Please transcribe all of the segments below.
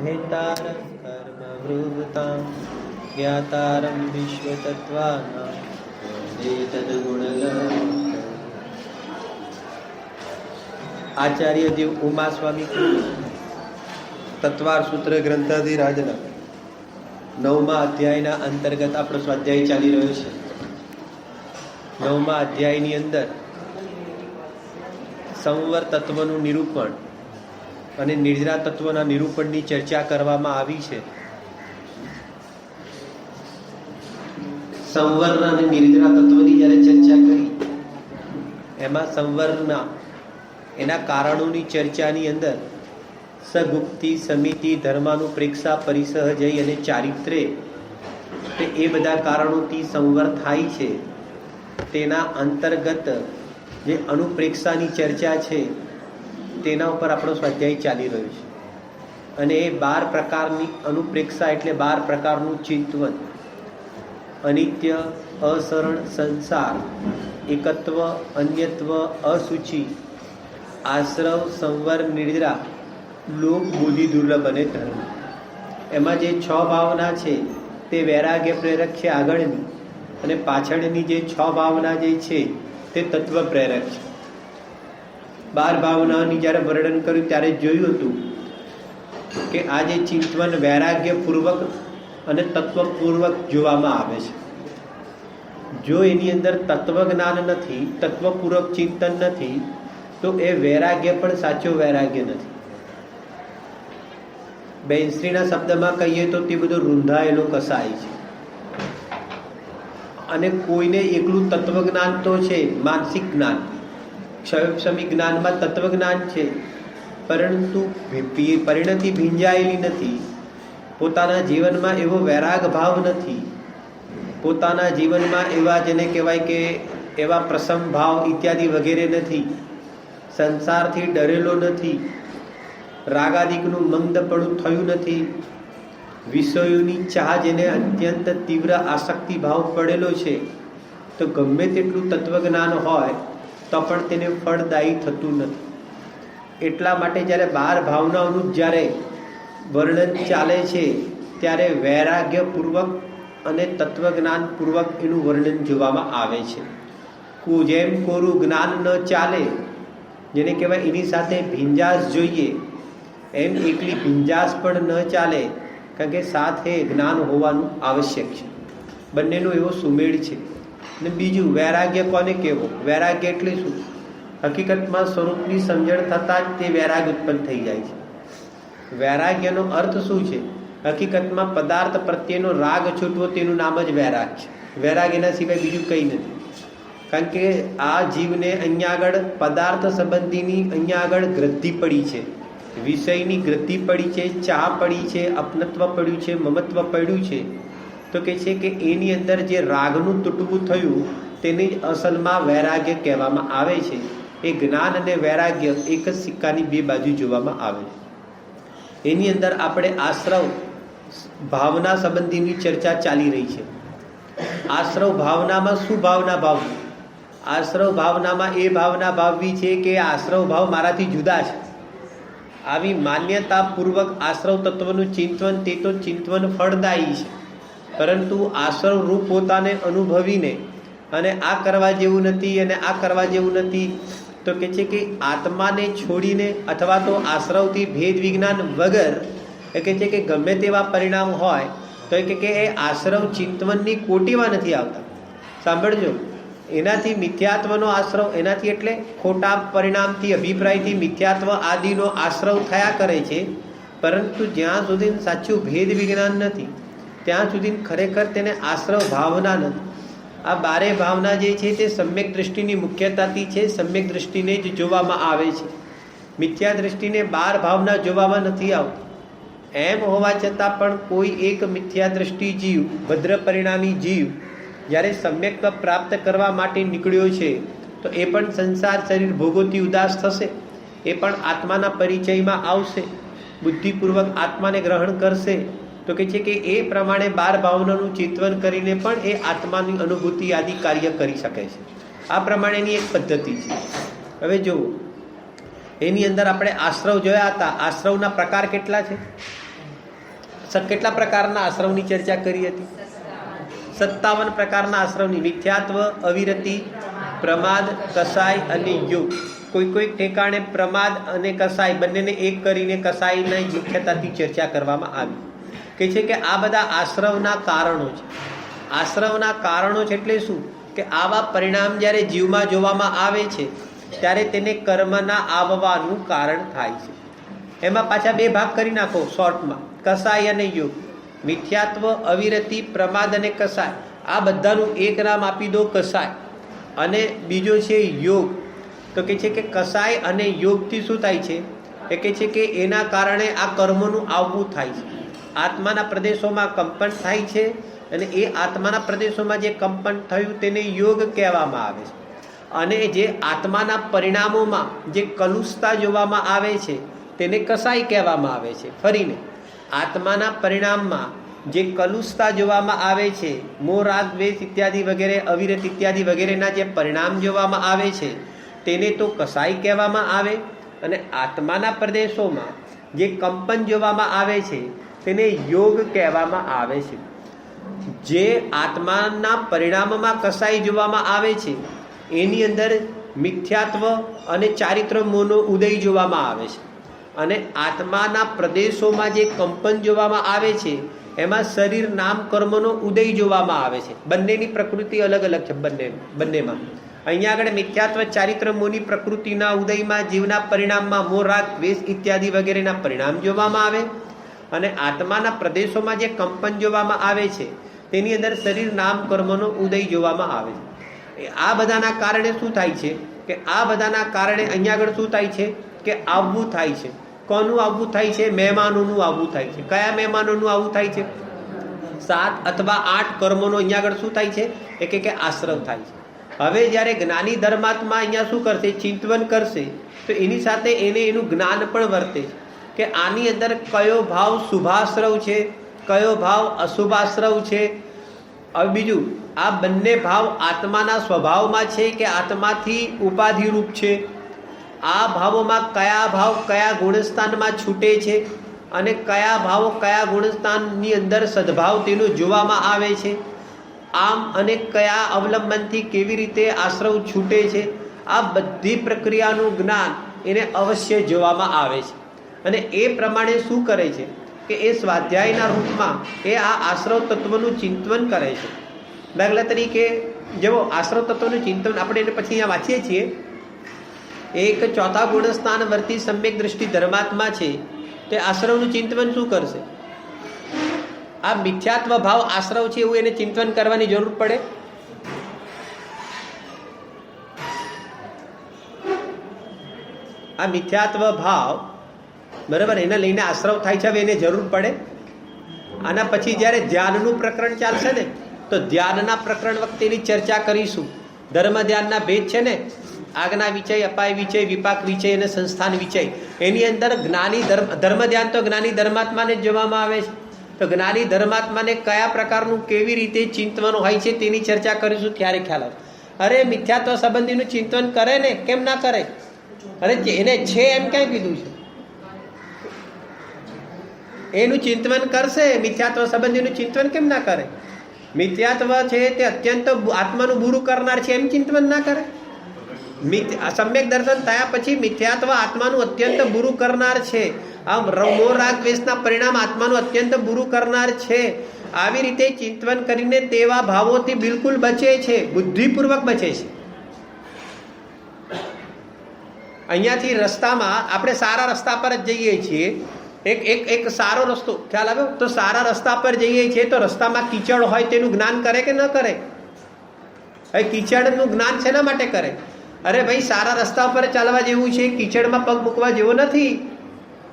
हेतारं कर्मवृत्तां ज्ञातारं विश्वतत्त्वानां तद्गुणगणम्। આચાર્ય દેવ ઉમા સ્વામી તત્વાર સૂત્ર ગ્રંથાધિરાજના 9મા અધ્યાયના અંતર્ગત આપણો સ્વાધ્યાય ચાલી રહ્યો છે. 9મા અધ્યાયની અંદર સંવર તત્વનું નિરૂપણ અને નિર્જરા તત્વના નિરૂપણની ચર્ચા કરવામાં આવી છે. સંવર અને નિર્જરા તત્વની જ્યારે ચર્ચા કરી એમાં સંવરના એના કારણોની ચર્ચાની અંદર સગુપ્તિ, સમિતિ, ધર્માનુપ્રેક્ષા, પરિસહજય અને ચારિત્ર્ય એ બધા કારણોથી સંવર થાય છે. તેના અંતર્ગત જે અનુપ્રેક્ષાની ચર્ચા છે તેના ઉપર આપણો સ્વાધ્યાય ચાલી રહ્યો છે. અને એ 12 પ્રકારની અનુપ્રેક્ષા એટલે 12 પ્રકારનું ચિંતવન: અનિત્ય, અસરણ, સંસાર, એકત્વ, અન્યત્વ, અસુચિ, આશ્રવ, સંવર, નિર્જરા, લોક, બુદ્ધિ, દુર્લભ અને ધર્મ. એમાં જે 6 ભાવના છે તે વૈરાગ્ય પ્રેરક છે આગળની, અને પાછળની જે 6 ભાવના જે છે તે તત્વ પ્રેરક છે. 12 ભાવનાની જ્યારે વર્ણન કર્યું ત્યારે જોયું હતું કે આ જે ચિંતવન વૈરાગ્યપૂર્વક અને તત્વપૂર્વક જોવામાં આવે છે. જો એની અંદર તત્વજ્ઞાન નથી, તત્વપૂર્વક ચિંતન નથી, તો એ વૈરાગ્ય પણ સાચો વૈરાગ્ય નથી. બેન્શ્રીના શબ્દમાં કહીએ તો તે બધો રૂંધાયેલો કસાય છે. અને કોઈને એકલું તત્વજ્ઞાન તો છે, માનસિક જ્ઞાન, ક્ષયક્ષમી જ્ઞાનમાં તત્વજ્ઞાન છે, પરંતુ પરિણતિ ભીંજાયેલી નથી. પોતાના જીવનમાં એવો વૈરાગ ભાવ નથી. પોતાના જીવનમાં એવા જેને કહેવાય કે એવા પ્રસમ ભાવ ઇત્યાદિ વગેરે નથી. સંસારથી ડરેલો નથી. રાગાદિકનું મંદપણું થયું નથી. વિષયોની ચાહ જેને અત્યંત તીવ્ર આસક્તિ ભાવ પડેલો છે, તો ગમે તેટલું તત્વજ્ઞાન હોય તો પણ તેને ફળદાયી થતું નથી. એટલા માટે જ્યારે 12 ભાવનાઓનું જ્યારે વર્ણન ચાલે છે ત્યારે વૈરાગ્યપૂર્વક અને તત્વજ્ઞાનપૂર્વક એનું વર્ણન જોવામાં આવે છે. જેમ કોરું જ્ઞાન ન ચાલે, જેને કહેવાય એની સાથે ભીંજાસ જોઈએ, એમ એકલી ભીંજાસ પણ ન ચાલે, કારણ કે સાથે જ્ઞાન હોવાનું આવશ્યક છે. બંનેનો એવો સુમેળ છે. અને બીજું, વૈરાગ્ય કોને કહેવો? વૈરાગ્ય એટલે શું? હકીકતમાં સ્વરૂપની સમજણ થતાં જ તે વૈરાગ્ય ઉત્પન્ન થઈ જાય છે. વૈરાગ્યનો અર્થ શું છે? હકીકતમાં પદાર્થ પ્રત્યેનો રાગ છૂટવો, તેનું નામ જ વૈરાગ છે. વૈરાગ એના સિવાય બીજું કંઈ નથી. કારણ કે આ જીવને અહીંયા આગળ પદાર્થ સંબંધીની અહીંયા આગળ ગ્રદ્ધિ પડી છે, વિષયની ગ્રદ્ધિ પડી છે, ચાહ પડી છે, અપનત્વ પડ્યું છે, મમત્વ પડ્યું છે. તો કે છે કે એની અંદર જે રાગનું તૂટવું થયું તેને જ અસલમાં વૈરાગ્ય કહેવામાં આવે છે. એ જ્ઞાન અને વૈરાગ્ય એક જ સિક્કાની 2 બાજુ જોવામાં આવે છે. એની અંદર આપણે આશ્રવ ભાવના સંબંધીની ચર્ચા ચાલી રહી છે. આશ્રવ ભાવનામાં શું ભાવના ભાવવી? આશ્રવ ભાવનામાં એ ભાવના ભાવવી છે કે આશ્રવ ભાવ મારાથી જુદા છે. આવી માન્યતાપૂર્વક આશ્રવ તત્વનું ચિંતવન, તે તો ચિંતવન ફળદાયી છે, પરંતુ આશ્રવ રૂપ પોતાને અનુભવીને અને આ કરવા જેવું નથી અને આ કરવા જેવું નથી, તો કે છે કે આત્માને છોડીને અથવા તો આશ્રવથી ભેદ વિજ્ઞાન વગર એ કહે છે કે ગમે તેવા પરિણામ હોય તો એ કે એ આશ્રવ ચિંતવનની કોટીમાં નથી આવતા. સાંભળજો, એનાથી મિથ્યાત્વનો આશ્રવ, એનાથી એટલે ખોટા પરિણામથી, અભિપ્રાયથી મિથ્યાત્વ આદિનો આશ્રવ થયા કરે છે, પરંતુ જ્યાં સુધી સાચું ભેદ વિજ્ઞાન નથી ત્યાં સુધી ખરેખર તેને આશ્રવ ભાવના નથી. આ 12 ભાવના જે છે તે સમ્યક દ્રષ્ટિની મુખ્યતાથી છે, સમ્યક દ્રષ્ટિને જ જોવામાં આવે છે. મિથ્યા દ્રષ્ટિને 12 ભાવના જોવામાં નથી આવતી. એમ હોવા છતાં પણ કોઈ એક મિથ્યા દ્રષ્ટિ જીવ, ભદ્ર પરિણામી જીવ જ્યારે સમ્યક્ત્વ પ્રાપ્ત કરવા માટે નીકળ્યો છે તો એ પણ સંસાર શરીર ભોગોથી ઉદાસ થશે, એ પણ આત્માના પરિચયમાં આવશે, બુદ્ધિપૂર્વક આત્માને ગ્રહણ કરશે, તો કહે છે કે એ પ્રમાણે 12 ભાવનાનું ચિંતન કરીને પણ એ આત્માની અનુભૂતિ આદિ કાર્ય કરી શકે છે. આ પ્રમાણેની એક પદ્ધતિ છે. હવે જુઓ, એની અંદર આપણે આશ્રવ જોયા હતા. આશ્રવના પ્રકાર કેટલા છે? કેટલા પ્રકારના આશ્રવની ચર્ચા કરી હતી? 57 પ્રકારના આશ્રવની. મિથ્યાત્વ, અવિરતિ, પ્રમાદ, કસાય અને યોગ. કોઈ ઠેકાણે પ્રમાદ અને કસાય બંનેને એક કરીને કસાયની મુખ્યતાથી ચર્ચા કરવામાં આવી. કે છે કે આ બધા આશ્રવના કારણો છે. આશ્રવના કારણો છે એટલે શું? કે આવા પરિણામ જ્યારે જીવમાં જોવામાં આવે છે ત્યારે તેને કર્મના આવવાનું કારણ થાય છે. એમાં પાછા 2 ભાગ કરી નાખો શોર્ટમાં, કસાય અને યોગ. મિથ્યાત્વ, અવિરતિ, પ્રમાદ અને કસાય, આ બધાનું એક નામ આપી દો, કસાય. અને બીજો છે યોગ. તો કે છે કે કસાય અને યોગથી શું થાય છે? એ કહે છે કે એના કારણે આ કર્મોનું આવવું થાય છે. આત્માના પ્રદેશોમાં કંપન થાય છે અને એ આત્માના પ્રદેશોમાં જે કંપન થયું તેને યોગ કહેવામાં આવે છે. અને જે આત્માના પરિણામોમાં જે કલુષતા જોવામાં આવે છે તેને કસાય કહેવામાં આવે છે. ફરીને આત્માના પરિણામમાં જે કલુષતા જોવામાં આવે છે, મોહ, રાગ, દ્વેષ ઇત્યાદિ વગેરે, અવિરત ઇત્યાદિ વગેરેના જે પરિણામ જોવામાં આવે છે તેને તો કસાય કહેવામાં આવે. અને આત્માના પ્રદેશોમાં જે કંપન જોવામાં આવે છે તેને યોગ કહેવામાં આવે છે. જે આત્માના પરિણામમાં કસાય જોવામાં આવે છે એની અંદર મિથ્યાત્વ અને ચારિત્ર મોહનો ઉદય જોવામાં આવે છે. અને આત્માના પ્રદેશોમાં જે કંપન જોવામાં આવે છે એમાં શરીર, નામ, કર્મનો ઉદય જોવામાં આવે છે. બંનેની પ્રકૃતિ અલગ અલગ છે. બંનેમાં અહીંયા આગળ મિથ્યાત્વ, ચારિત્ર મોહની પ્રકૃતિના ઉદયમાં જીવના પરિણામમાં મોહ, રાગ, દ્વેષ ઇત્યાદિ વગેરેના પરિણામ જોવામાં આવે. અને આત્માના પ્રદેશોમાં જે કંપન જોવામાં આવે છે તેની અંદર શરીર, નામ, કર્મનો ઉદય જોવામાં આવે છે. આ બધાના કારણે શું થાય છે? કે આ બધાના કારણે અહીંયા આગળ શું થાય છે? કે આવવું થાય છે. કોનું આવવું થાય છે? મહેમાનોનું આવવું થાય છે. કયા મહેમાનોનું આવવું થાય છે? 7 અથવા 8 કર્મોનો અહીંયા આગળ શું થાય છે? કે આશ્રવ થાય છે. હવે જ્યારે જ્ઞાની ધર્માત્મા અહીંયા શું કરશે? ચિંતન કરશે તો એની સાથે એનું જ્ઞાન પણ વર્તે છે કે આની અંદર કયો ભાવ શુભાશ્રવ છે, કયો ભાવ અશુભાશ્રવ છે. હવે બીજું, આ બંને ભાવ આત્માના સ્વભાવમાં છે કે આત્માથી ઉપાધિરૂપ છે. આ ભાવોમાં કયા ભાવ કયા ગુણસ્થાનમાં છૂટે છે અને કયા ભાવો કયા ગુણસ્થાનની અંદર સદભાવ તેનું જોવામાં આવે છે. આમ અને કયા અવલંબનથી કેવી રીતે આશ્રવ છૂટે છે, આ બધી પ્રક્રિયાનું જ્ઞાન એને અવશ્ય જોવામાં આવે છે. અને એ પ્રમાણે શું કરે છે કે એ સ્વાધ્યાયના રૂપમાં એ આ આશ્રવ તત્વનું ચિંતન કરે છે. દાખલા તરીકે જેવો આશ્રવ તત્વનું ચિંતન આપણે એને પછી અહીંયા વાંચીએ છીએ. એક 4થા ગુણસ્થાન વર્તી સમ્યક દ્રષ્ટિ ધર્માત્મા છે તે આશ્રવનું ચિંતન શું કરશે? આ મિથ્યાત્વ ભાવ આશ્રવ છે એવું એને ચિંતન કરવાની જરૂર પડે? આ મિથ્યાત્વ ભાવ બરાબર એને લઈને આશ્રવ થાય છે, હવે એને જરૂર પડે? આના પછી જ્યારે ધ્યાનનું પ્રકરણ ચાલશે ને તો ધ્યાનના પ્રકરણ વખતે એની ચર્ચા કરીશું. ધર્મ ધ્યાનના ભેદ છે ને, આજ્ઞા વિચય, અપાય વિચય, વિપાક વિચય અને સંસ્થાન વિચય. એની અંદર જ્ઞાની ધર્મ ધ્યાન તો જ્ઞાની ધર્માત્માને જ જોવામાં આવે છે. તો જ્ઞાની ધર્માત્માને કયા પ્રકારનું કેવી રીતે ચિંતન હોય છે તેની ચર્ચા કરીશું, ત્યારે ખ્યાલ આવશે. અરે મિથ્યાત્વ સંબંધીનું ચિંતન કરે ને, કેમ ના કરે? અરે એને છે એમ ક્યાં કીધું છે? એનું ચિંતન કરશે. મિથ્યાત્વ સંબંધીનું ચિંતન કેમ ના કરે? મિથ્યાત્વ છે તે અત્યંત આત્માનું બુરું કરનાર છે એમ ચિંતન ના કરે? સમ્યક દર્શન થયા પછી મિથ્યાત્વ આત્માનું અત્યંત બુરું કરનાર છે. આમ મોહ, રાગ, દ્વેષના પરિણામ આત્માનું અત્યંત બુરું કરનાર છે. આવી રીતે ચિંતન કરીને તેવા ભાવોથી બિલકુલ બચે છે, બુદ્ધિપૂર્વક બચે છે. અહીંયાથી રસ્તામાં આપણે સારા રસ્તા પર જ જઈએ છીએ. એક સારો રસ્તો ખ્યાલ આવ્યો? તો સારા રસ્તા પર જઈએ છીએ તો રસ્તામાં કીચડ હોય તેનું જ્ઞાન કરે કે ન કરે? હવે કીચડનું જ્ઞાન શેના માટે કરે? અરે ભાઈ, સારા રસ્તા પર ચાલવા જેવું છે, કીચડમાં પગ મૂકવા જેવો નથી.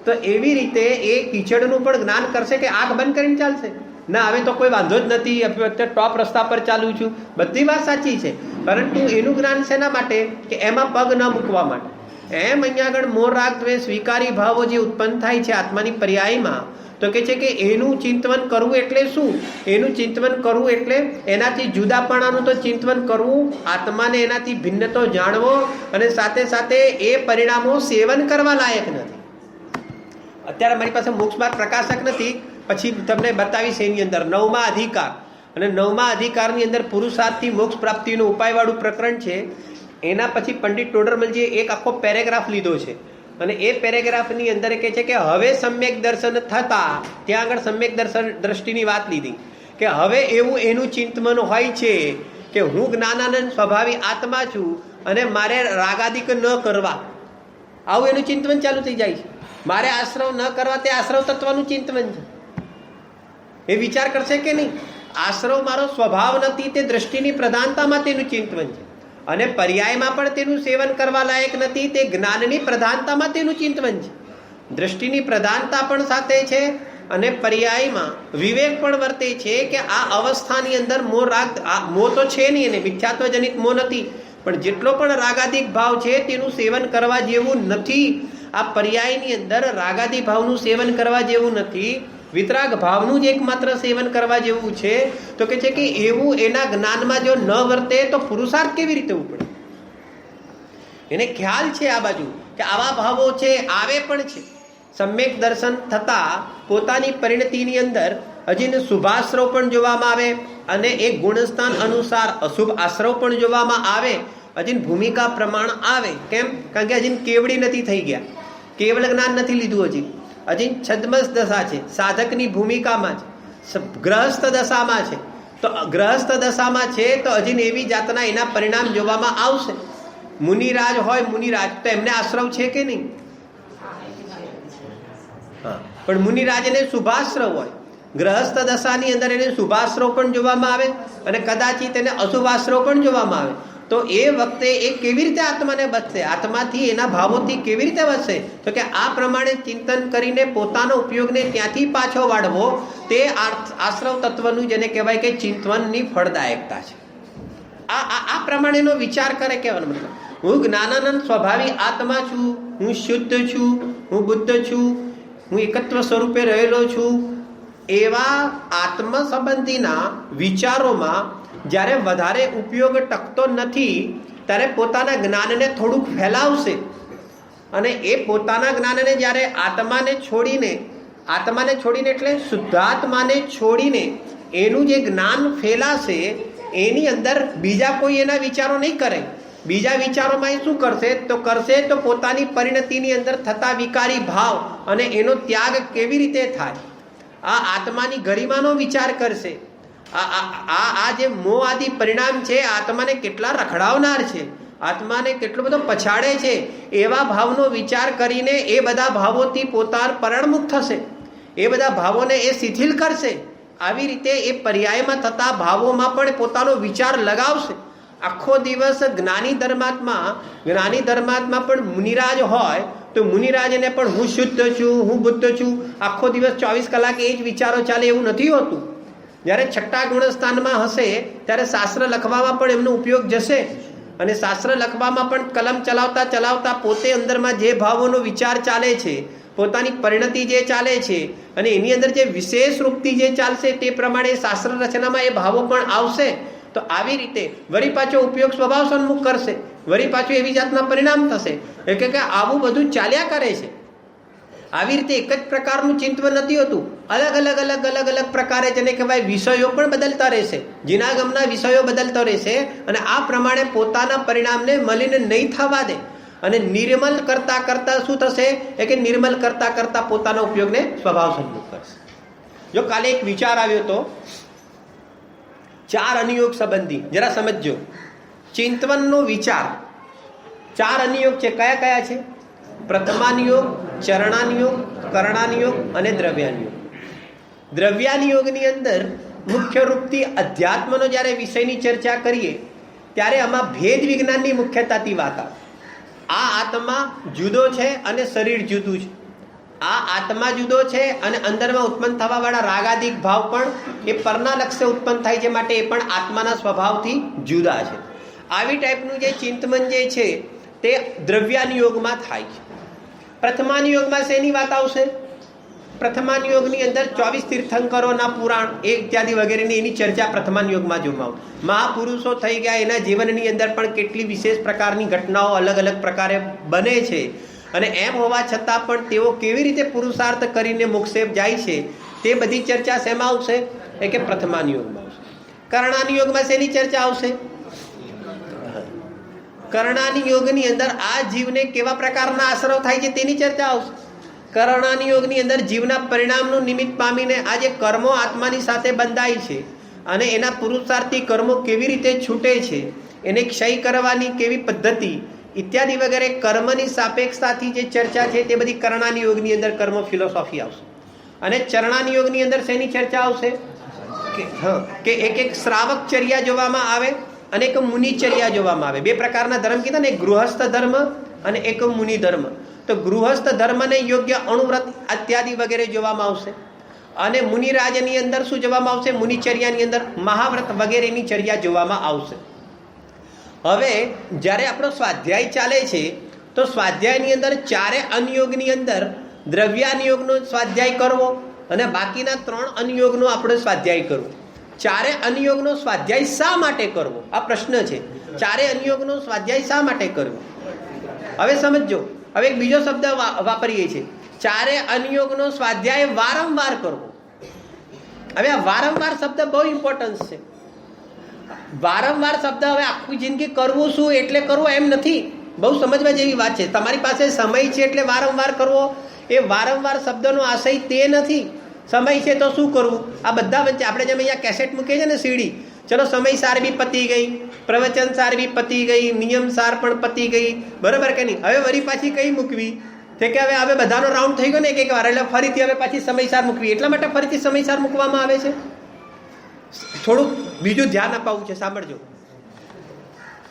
તો એવી રીતે એ કીચડનું પણ જ્ઞાન કરશે કે આંખ બંધ કરીને ચાલશે? ના, હવે તો કોઈ વાંધો જ નથી, અત્યારે ટોપ રસ્તા પર ચાલું છું. બધી વાત સાચી છે, પરંતુ એનું જ્ઞાન શેના માટે? કે એમાં પગ ન મૂકવા માટે. એમ અહીંયા આગળ મોહ, રાગ, દ્વેષ, વિકારી ભાવો જે ઉત્પન્ન થાય છે આત્માની પર્યાયમાં, તો કે છે કે એનું ચિંતન કરવું એટલે શું? એનું ચિંતન કરવું એટલે એનાથી જુદાપણાનું તો ચિંતન કરવું, આત્માને એનાથી ભિન્નતો જાણવો, અને સાથે સાથે એ પરિણામો સેવન કરવા લાયક નથી. અત્યારે મારી પાસે મોક્ષમાર્ગ પ્રકાશક નથી, પછી તમને બતાવીશ એની અંદર 9મા અધિકાર, અને 9મા અધિકારની અંદર પુરુષાર્થથી મોક્ષ પ્રાપ્તિનું ઉપાયવાળું પ્રકરણ છે. એના પછી પંડિત ટોડરમલજીએ એક આખો પેરેગ્રાફ લીધો છે, અને એ પેરેગ્રાફની અંદર કહે છે કે હવે સમ્યક દર્શન થતા, ત્યાં આગળ સમ્યક દર્શન દ્રષ્ટિની વાત લીધી કે હવે એવું એનું ચિંતન હોય છે કે હું જ્ઞાનાનંદ સ્વભાવી આત્મા છું અને મારે રાગાદિક ન કરવા, આવું એનું ચિંતન ચાલુ થઈ જાય છે. મારે આશ્રવ ન કરવા, તે આશ્રવ તત્વનું ચિંતન છે. એ વિચાર કરશે કે નહીં, આશ્રવ મારો સ્વભાવ નથી, તે દ્રષ્ટિની પ્રધાનતામાં તેનું ચિંતન છે, અને પર્યાયમાં પણ તેનું સેવન કરવા લાયક નથી, તે જ્ઞાનની પ્રધાનતામાં તેનું ચિંતન છે. દ્રષ્ટિની પ્રધાનતા પણ સાથે છે, અને પર્યાયમાં વિવેક પણ વર્તે છે કે આ અવસ્થાની અંદર મોહ રાગ, મોહ તો છે નહીં, એને મિથ્યાત્વજનિત મોહ નથી, પણ જેટલો પણ રાગાદિક ભાવ છે તેનું સેવન કરવા જેવું નથી. આ પર્યાયની અંદર રાગાદિ ભાવનું સેવન કરવા જેવું નથી, વિતરાગ ભાવનું જ એકમાત્ર સેવન કરવા જેવું છે. તો કે છે કે એવું એના જ્ઞાનમાં જો ન વર્તે તો પુરુષાર્થ કેવી રીતે ઉપડે? એને ખ્યાલ છે આ બાજુ કે આવા ભાવો છે, આવે પણ છે. સમ્યક દર્શન થતા પોતાની પરિણતિની અંદર હજી શુભાશ્રવ પણ જોવામાં આવે, અને એક ગુણસ્થાન અનુસાર અશુભ આશ્રવ પણ જોવામાં આવે. હજી ભૂમિકા પ્રમાણ આવે. કેમ? કારણ કે હજી કેવડી નથી થઈ ગયા, કેવલ જ્ઞાન નથી લીધું, હજી છદ્મસ દશા છે, સાધકની ભૂમિકામાં છે, ગ્રહસ્થ દશામાં છે. તો ગ્રહસ્થ દશામાં છે તો હજી એવી જાતના એના પરિણામ જોવામાં આવશે. મુનિરાજ હોય, મુનિરાજ તો એમને આશ્રવ છે કે નહીં? હા, પણ મુનિરાજને શુભાશ્રવ હોય. ગ્રહસ્થ દશાની અંદર એને શુભાશ્રવ પણ જોવામાં આવે, અને કદાચિત એને અશુભાશ્રવ પણ જોવામાં આવે. તો એ વખતે એ કેવી રીતે આત્માને બચશે? આત્માથી એના ભાવોથી કેવી રીતે બચશે? તો કે આ પ્રમાણે ચિંતન કરીને પોતાનો ઉપયોગને ત્યાંથી પાછો વાળવો, તે આશ્રવ તત્વનું જેને કહેવાય કે ચિંતનની ફળદાયકતા છે. આ પ્રમાણેનો વિચાર કરે. કહેવાનો મતલબ, હું જ્ઞાનાનંદ સ્વભાવી આત્મા છું, હું શુદ્ધ છું, હું બુદ્ધ છું, હું એકત્વ સ્વરૂપે રહેલો છું, એવા આત્મ સંબંધીના વિચારોમાં જ્યારે વધારે ઉપયોગ ટકતો નથી, ત્યારે પોતાના જ્ઞાનને થોડુંક ફેલાવશે, અને એ પોતાના જ્ઞાનને જ્યારે આત્માને છોડીને એટલે શુદ્ધાત્માને છોડીને એનું જે જ્ઞાન ફેલાશે, એની અંદર બીજા કોઈ એના વિચારો નહીં કરે. બીજા વિચારોમાં એ શું કરશે તો પોતાની પરિણતિની અંદર થતા વિકારી ભાવ અને એનો ત્યાગ કેવી રીતે થાય, આ આત્માની ગરિમાનો વિચાર કરશે. આ જે મોહ આદિ પરિણામ છે, આત્માને કેટલા રખડાવનાર છે, આત્માને કેટલો બધો પછાડે છે, એવા ભાવનો વિચાર કરીને એ બધા ભાવોથી પોતાના પરણમુખ થશે, એ બધા ભાવોને એ શિથિલ કરશે. આવી રીતે એ પર્યાયમાં થતા ભાવોમાં પણ પોતાનો વિચાર લગાવશે. આખો દિવસ જ્ઞાની ધર્માત્મા પણ મુનિરાજ હોય તો મુનિરાજને પણ હું શુદ્ધ છું, હું બુદ્ધ છું, આખો દિવસ 24 કલાક એ જ વિચારો ચાલે એવું નથી હોતું. જ્યારે છઠ્ઠા ગુણસ્થાનમાં હશે ત્યારે શાસ્ત્ર લખવામાં પણ એમનો ઉપયોગ જશે, અને શાસ્ત્ર લખવામાં પણ કલમ ચલાવતા પોતે અંદરમાં જે ભાવોનો વિચાર ચાલે છે, પોતાની પરિણતિ જે ચાલે છે, અને એની અંદર જે વિશેષ રૂપથી જે ચાલશે તે પ્રમાણે શાસ્ત્ર રચનામાં એ ભાવો પણ આવશે. તો આવી રીતે વળી પાછો ઉપયોગ સ્વભાવ સન્મુખ કરશે, વળી પાછું એવી જાતના પરિણામ થશે. એટલે કે આવું બધું ચાલ્યા કરે છે. આવી રીતે એક જ પ્રકારનું ચિંતન નથી હોતું, અલગ અલગ પ્રકારે જેને કહેવાય વિષયો પણ બદલતા રહેશે, જીનાગમના વિષયો બદલતા રહેશે, અને આ પ્રમાણે પોતાના પરિણામને મલિન નહીં થવા દે, અને નિર્મલ કરતા શું થશે કે નિર્મલ કરતા પોતાના ઉપયોગને સ્વભાવ સન્મુખ કરશે. જો કાલે એક વિચાર આવ્યો તો 4 અનિયોગ સંબંધી, જરા સમજજો. ચિંતનનો વિચાર 4 અનિયોગ છે. કયા છે? પ્રથમાનિયોગ, ચરણાનિયોગ, કરણાનિયોગ અને દ્રવ્યાનિયોગ. દ્રવ્યાનિયોગની અંદર મુખ્ય રૂપથી અધ્યાત્મનો જ્યારે વિષયની ચર્ચા કરીએ ત્યારે આમાં ભેદ વિજ્ઞાનની મુખ્યતાથી વાત આવે. આ આત્મા જુદો છે અને શરીર જુદું છે. આ આત્મા જુદો છે અને અંદરમાં ઉત્પન્ન થવા વાળા રાગાદિક ભાવ પણ એ પરના લક્ષ્ય ઉત્પન્ન થાય છે, માટે એ પણ આત્માના સ્વભાવથી જુદા છે. આવી ટાઈપનું જે ચિંતન જે છે તે દ્રવ્યાનિયોગમાં થાય છે. પ્રથમાનિયોગમાં શેની વાત આવશે? પ્રથમાન યોગની અંદર 24 તીર્થંકરોના પુરાણ એ ઇત્યાદિ વગેરેની એની ચર્ચા પ્રથમાન યોગમાં જોવામાં આવે. મહાપુરુષો થઈ ગયા, એના જીવનની અંદર પણ કેટલી વિશેષ પ્રકારની ઘટનાઓ અલગ અલગ પ્રકારે બને છે, અને એમ હોવા છતાં પણ તેઓ કેવી રીતે પુરુષાર્થ કરીને મોક્ષે જાય છે તે બધી ચર્ચા શેમાં આવશે? એ કે પ્રથમાન યોગમાં આવશે. કર્ણાની યોગમાં શેની ચર્ચા આવશે? કર્ણાની યોગની અંદર આ જીવને કેવા પ્રકારના આશ્રવ થાય છે તેની ચર્ચા આવશે. કર્ણાની યોગની અંદર જીવના પરિણામનું નિમિત્ત પામીને આ જે કર્મો આત્માની સાથે બંધાય છે અને એના પુરુષાર્થી કર્મો કેવી રીતે છૂટે છે, એને ક્ષય કરવાની કેવી પદ્ધતિ ઇત્યાદિ વગેરે કર્મની સાપેક્ષતાથી જે ચર્ચા છે તે બધી કર્ણાની યોગની અંદર કર્મ ફિલોસોફી આવશે. અને ચરણાની યોગની અંદર શેની ચર્ચા આવશે? કે એક શ્રાવક ચર્યા જોવામાં આવે અને એક મુનિચર્યા જોવામાં આવે. બે પ્રકારના ધર્મ કીધા ને, એક ગૃહસ્થ ધર્મ અને એક મુનિ ધર્મ. તો ગૃહસ્થ ધર્મને યોગ્ય અણુવ્રત ઇત્યાદિ વગેરે જોવામાં આવશે, અને મુનિરાજની અંદર શું જોવામાં આવશે? મુનિચર્યાની અંદર મહાવ્રત વગેરેની ચર્યા જોવામાં આવશે. હવે જ્યારે આપણો સ્વાધ્યાય ચાલે છે તો સ્વાધ્યાયની અંદર ચારે અનયોગની અંદર દ્રવ્યાનિયોગનો સ્વાધ્યાય કરવો અને બાકીના 3 અનયોગનો આપણે સ્વાધ્યાય કરવો. ચારે અનયોગનો સ્વાધ્યાય શા માટે કરવો? આ પ્રશ્ન છે. ચારે અનયોગનો સ્વાધ્યાય શા માટે કરવો? હવે સમજો. હવે એક બીજો શબ્દ વાપરીએ છીએ, ચારે અનયોગનો સ્વાધ્યાય વારંવાર કરવો. હવે આ વારંવાર શબ્દ બહુ ઇમ્પોર્ટન્સ છે. વારંવાર શબ્દ, હવે આખી જિંદગી કરવું શું એટલે કરવું એમ નથી, બહુ સમજવા જેવી વાત છે. તમારી પાસે સમય છે એટલે વારંવાર કરવો, એ વારંવાર શબ્દનો આશય તે નથી. સમય છે તો શું કરવું? આ બધા વચ્ચે આપણે જેમ અહીંયા કેસેટ મૂકીએ છીએ ને, સીડી, ચલો સમય સાર બી પતી ગઈ, પ્રવચન સાર બી પતી ગઈ, નિયમ સાર પણ પતી ગઈ, બરોબર કે નહીં? હવે વળી પાછી કઈ મૂકવી? તે કે હવે બધાનો રાઉન્ડ થઈ ગયો ને એક વાર, એટલે ફરીથી હવે પાછી સમયસાર મૂકવી. એટલા માટે ફરીથી સમયસાર મૂકવામાં આવે છે. થોડુંક બીજું ધ્યાન અપાવવું છે, સાંભળજો.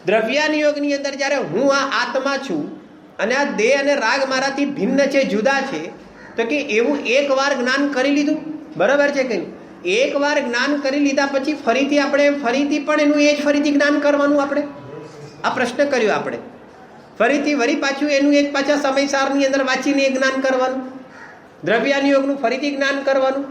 દ્રવ્યાનિયોગની અંદર જ્યારે હું આ આત્મા છું અને આ દેહ અને રાગ મારાથી ભિન્ન છે, જુદા છે, તો કે એવું એકવાર જ્ઞાન કરી લીધું, બરાબર છે કે નહીં? એકવાર જ્ઞાન કરી લીધા પછી ફરીથી પણ એનું એ જ ફરીથી જ્ઞાન કરવાનું. આપણે આ પ્રશ્ન કર્યો, આપણે ફરીથી વળી પાછું એનું એ જ પાછા સમયસારની અંદર વાંચીને એ જ્ઞાન કરવાનું. દ્રવ્યાનિયોગનું ફરીથી જ્ઞાન કરવાનું.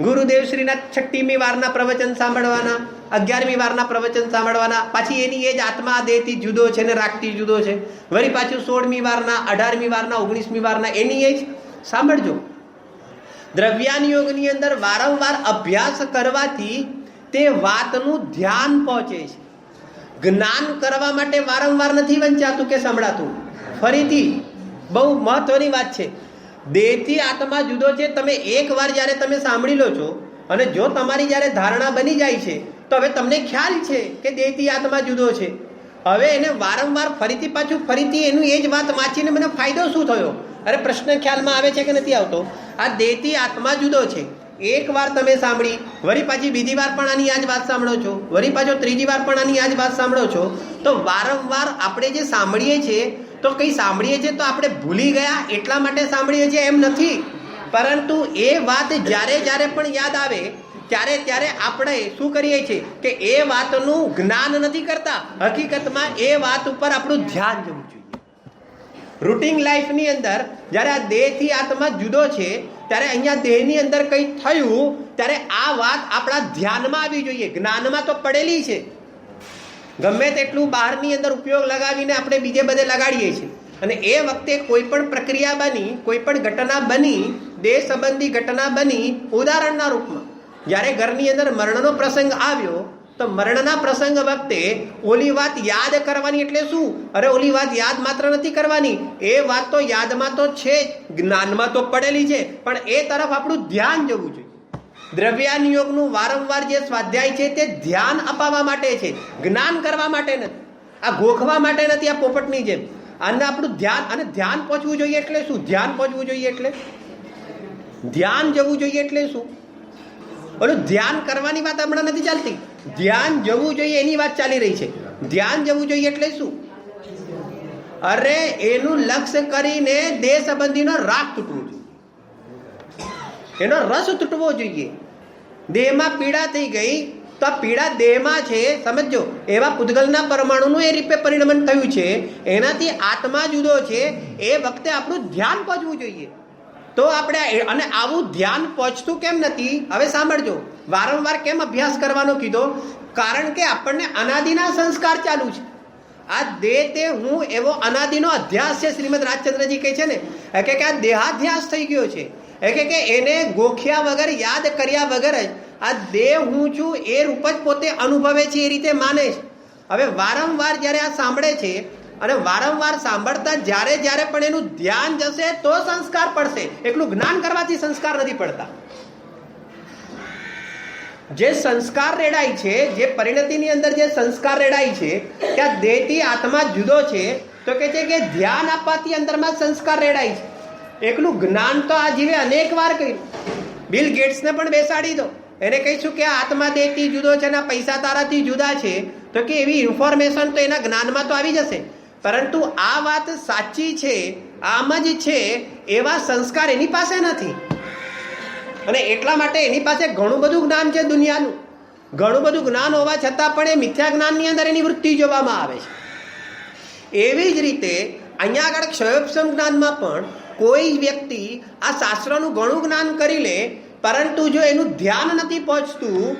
ગુરુદેવ શ્રીના 6મી વારના પ્રવચન સાંભળવાના, 11મી વારના પ્રવચન સાંભળવાના, પાછી એની એ જ આત્મા દેહથી જુદો છે ને રાગથી જુદો છે. વળી પાછું 16મી વારના, 18મી વારના, 19મી વારના એની એ જ સાંભળજો. દ્રવ્યાનિયોગની અંદર વારંવાર અભ્યાસ કરવાથી તે વાતનું ધ્યાન પહોંચે છે. જ્ઞાન કરવા માટે વારંવાર નથી વંચાતું કે સંભળાતું. ફરીથી બહુ મહત્વની વાત છે, દેહથી આત્મા જુદો છે. તમે એકવાર જ્યારે તમે સાંભળી લો છો અને જો તમારી જ્યારે ધારણા બની જાય છે તો હવે તમને ખ્યાલ છે કે દેહથી આત્મા જુદો છે. હવે એને વારંવાર ફરીથી એનું એ જ વાત વાંચીને મને ફાયદો શું થયો? અરે પ્રશ્ન ખ્યાલમાં આવે છે કે નથી આવતો? આ દેહથી આત્મા જુદો છે. એકવાર તમે સાંભળી, વળી પાછી બીજી વાર પણ આની આ જ વાત સાંભળો છો, વળી પાછો ત્રીજી વાર પણ આની આ જ વાત સાંભળો છો, તો વારંવાર આપણે જે સાંભળીએ છીએ તો કંઈ સાંભળીએ છીએ તો આપણે ભૂલી ગયા એટલા માટે સાંભળીએ છીએ એમ નથી, પરંતુ એ વાત જ્યારે પણ યાદ આવે ત્યારે આપણે શું કરીએ છીએ કે એ વાતનું જ્ઞાન નથી કરતા, હકીકતમાં એ વાત ઉપર આપણું ધ્યાન જવું જોઈએ. રૂટીન લાઈફની અંદર જ્યારે આ દેહથી આત્મા જુદો છે ત્યારે અહીંયા દેહની અંદર કંઈ થયું ત્યારે આ વાત આપણા ધ્યાનમાં આવી જોઈએ. જ્ઞાનમાં તો પડેલી છે, ગમે તેટલું બહારની અંદર ઉપયોગ લગાવીને આપણે બીજે બધે લગાડીએ છીએ, અને એ વખતે કોઈ પણ પ્રક્રિયા બની, કોઈ પણ ઘટના બની, દેહ સંબંધી ઘટના બની, ઉદાહરણના રૂપમાં જ્યારે ઘરની અંદર મરણનો પ્રસંગ આવ્યો તો મરણના પ્રસંગ વખતે ઓલી વાત યાદ કરવાની એટલે શું? અરે ઓલી વાત યાદ માત્ર નથી કરવાની, એ વાત તો યાદમાં તો છે, જ્ઞાનમાં તો પડેલી છે, પણ એ તરફ આપણું ધ્યાન જવું જોઈએ. દ્રવ્યાનિયોગનું વારંવાર જે સ્વાધ્યાય છે તે ધ્યાન અપાવવા માટે છે, જ્ઞાન કરવા માટે નથી, આ ગોખવા માટે નથી. આ પોપટની જેમ આને આપણું ધ્યાન, અને ધ્યાન પહોંચવું જોઈએ એટલે શું? ધ્યાન પહોંચવું જોઈએ એટલે ધ્યાન જવું જોઈએ એટલે શું? ઓલું ધ્યાન કરવાની વાત હમણાં નથી ચાલતી, ધ્યાન જવું જોઈએ એની વાત ચાલી રહી છે. ધ્યાન જવું જોઈએ એટલે શું? અરે એનું લક્ષ્ય કરીને દેહ સંબંધીનો રાગ તૂટવો જોઈએ, એનો રસ તૂટવો જોઈએ. દેહમાં પીડા થઈ ગઈ તો આ પીડા દેહમાં છે, સમજો. એવા પૂતગલના પરમાણુનું એ રીતે પરિણમન થયું છે, એનાથી આત્મા જુદો છે. એ વખતે આપણું ધ્યાન પહોંચવું જોઈએ. તો આપણે અને આવું ધ્યાન પહોંચતું કેમ નથી? હવે સાંભળજો, વારંવાર કેમ અભ્યાસ કરવાનો કીધો? કારણ કે આપણને અનાદિના સંસ્કાર ચાલુ છે. આ દેહ તે હું એવો અનાદિનો અધ્યાસ છે. શ્રીમદ રાજચંદ્રજી કહે છે ને કે આ દેહાધ્યાસ થઈ ગયો છે. કે એને ગોખ્યા વગર, યાદ કર્યા વગર જ આ દેહ હું છું એ રૂપ જ પોતે અનુભવે છે, એ રીતે માને છે. હવે વારંવાર જ્યારે આ સાંભળે છે અને વારંવાર સાંભળતા જ્યારે જ્યારે પણ એનું ધ્યાન જશે તો સંસ્કાર પડશે. એકલું જ્ઞાન કરવાથી સંસ્કાર નથી પડતા. જે સંસ્કાર રેડાય છે, જે પરિણતિની અંદર જે સંસ્કાર રેડાય છે કે આ દેહથી આત્મા જુદો છે, તો કે છે કે ધ્યાન આપવાથી અંદરમાં સંસ્કાર રેડાય છે. એકલું જ્ઞાન તો આ જીવે અનેક વાર કર્યું. બિલ ગેટ્સને પણ બેસાડી દો, એને કહીશું કે આત્મા દેહથી જુદો છે અને પૈસા તારાથી જુદા છે, તો કે એવી ઇન્ફોર્મેશન તો એના જ્ઞાનમાં તો આવી જશે. પરંતુ આ વાત સાચી છે, આમ જ છે એવા સંસ્કાર એની પાસે નથી. અને એટલા માટે એની પાસે ઘણું બધું જ્ઞાન છે દુનિયાનું. ઘણું બધું જ્ઞાન હોવા છતાં પણ એ મિથ્યા જ્ઞાનની અંદર એની વૃત્તિ જોવામાં આવે છે. એવી જ રીતે અહીંયા આગળ ક્ષયોપશમ જ્ઞાનમાં પણ કોઈ વ્યક્તિ આ શાસ્ત્રનું ઘણું જ્ઞાન કરી લે, પરંતુ જો એનું ધ્યાન નથી પહોંચતું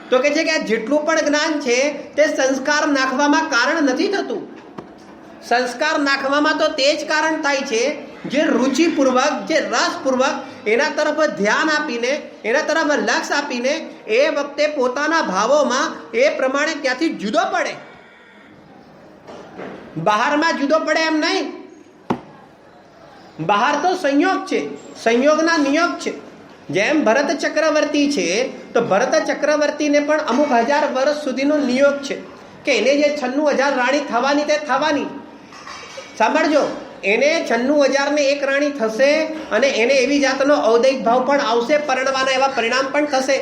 તો કે છે કે આ જેટલું પણ જ્ઞાન છે તે સંસ્કાર નાખવામાં કારણ નથી થતું. સંસ્કાર નાખવામાં તો તે જ કારણ થાય છે જે રુચિપૂર્વક, જે રસપૂર્વક એના તરફ ધ્યાન આપીને, એના તરફ લક્ષ આપીને એ વખતે પોતાના ભાવોમાં એ પ્રમાણે ત્યાંથી જુદો પડે. બહારમાં જુદો પડે એમ નહીં. બહાર તો સંયોગ છે, સંયોગના નિયોગ છે. જેમ ભરત ચક્રવર્તી છે, તો ભરત ચક્રવર્તીને પણ અમુક હજાર વર્ષ સુધીનો નિયોગ છે કે એને જે 96,000 રાણી થવાની તે થવાની. સાંભળજો, એને 96,001 રાણી થશે અને એને એવી જાતનો ઔદૈક ભાવ પણ આવશે, પરણવાના એવા પરિણામ પણ થશે.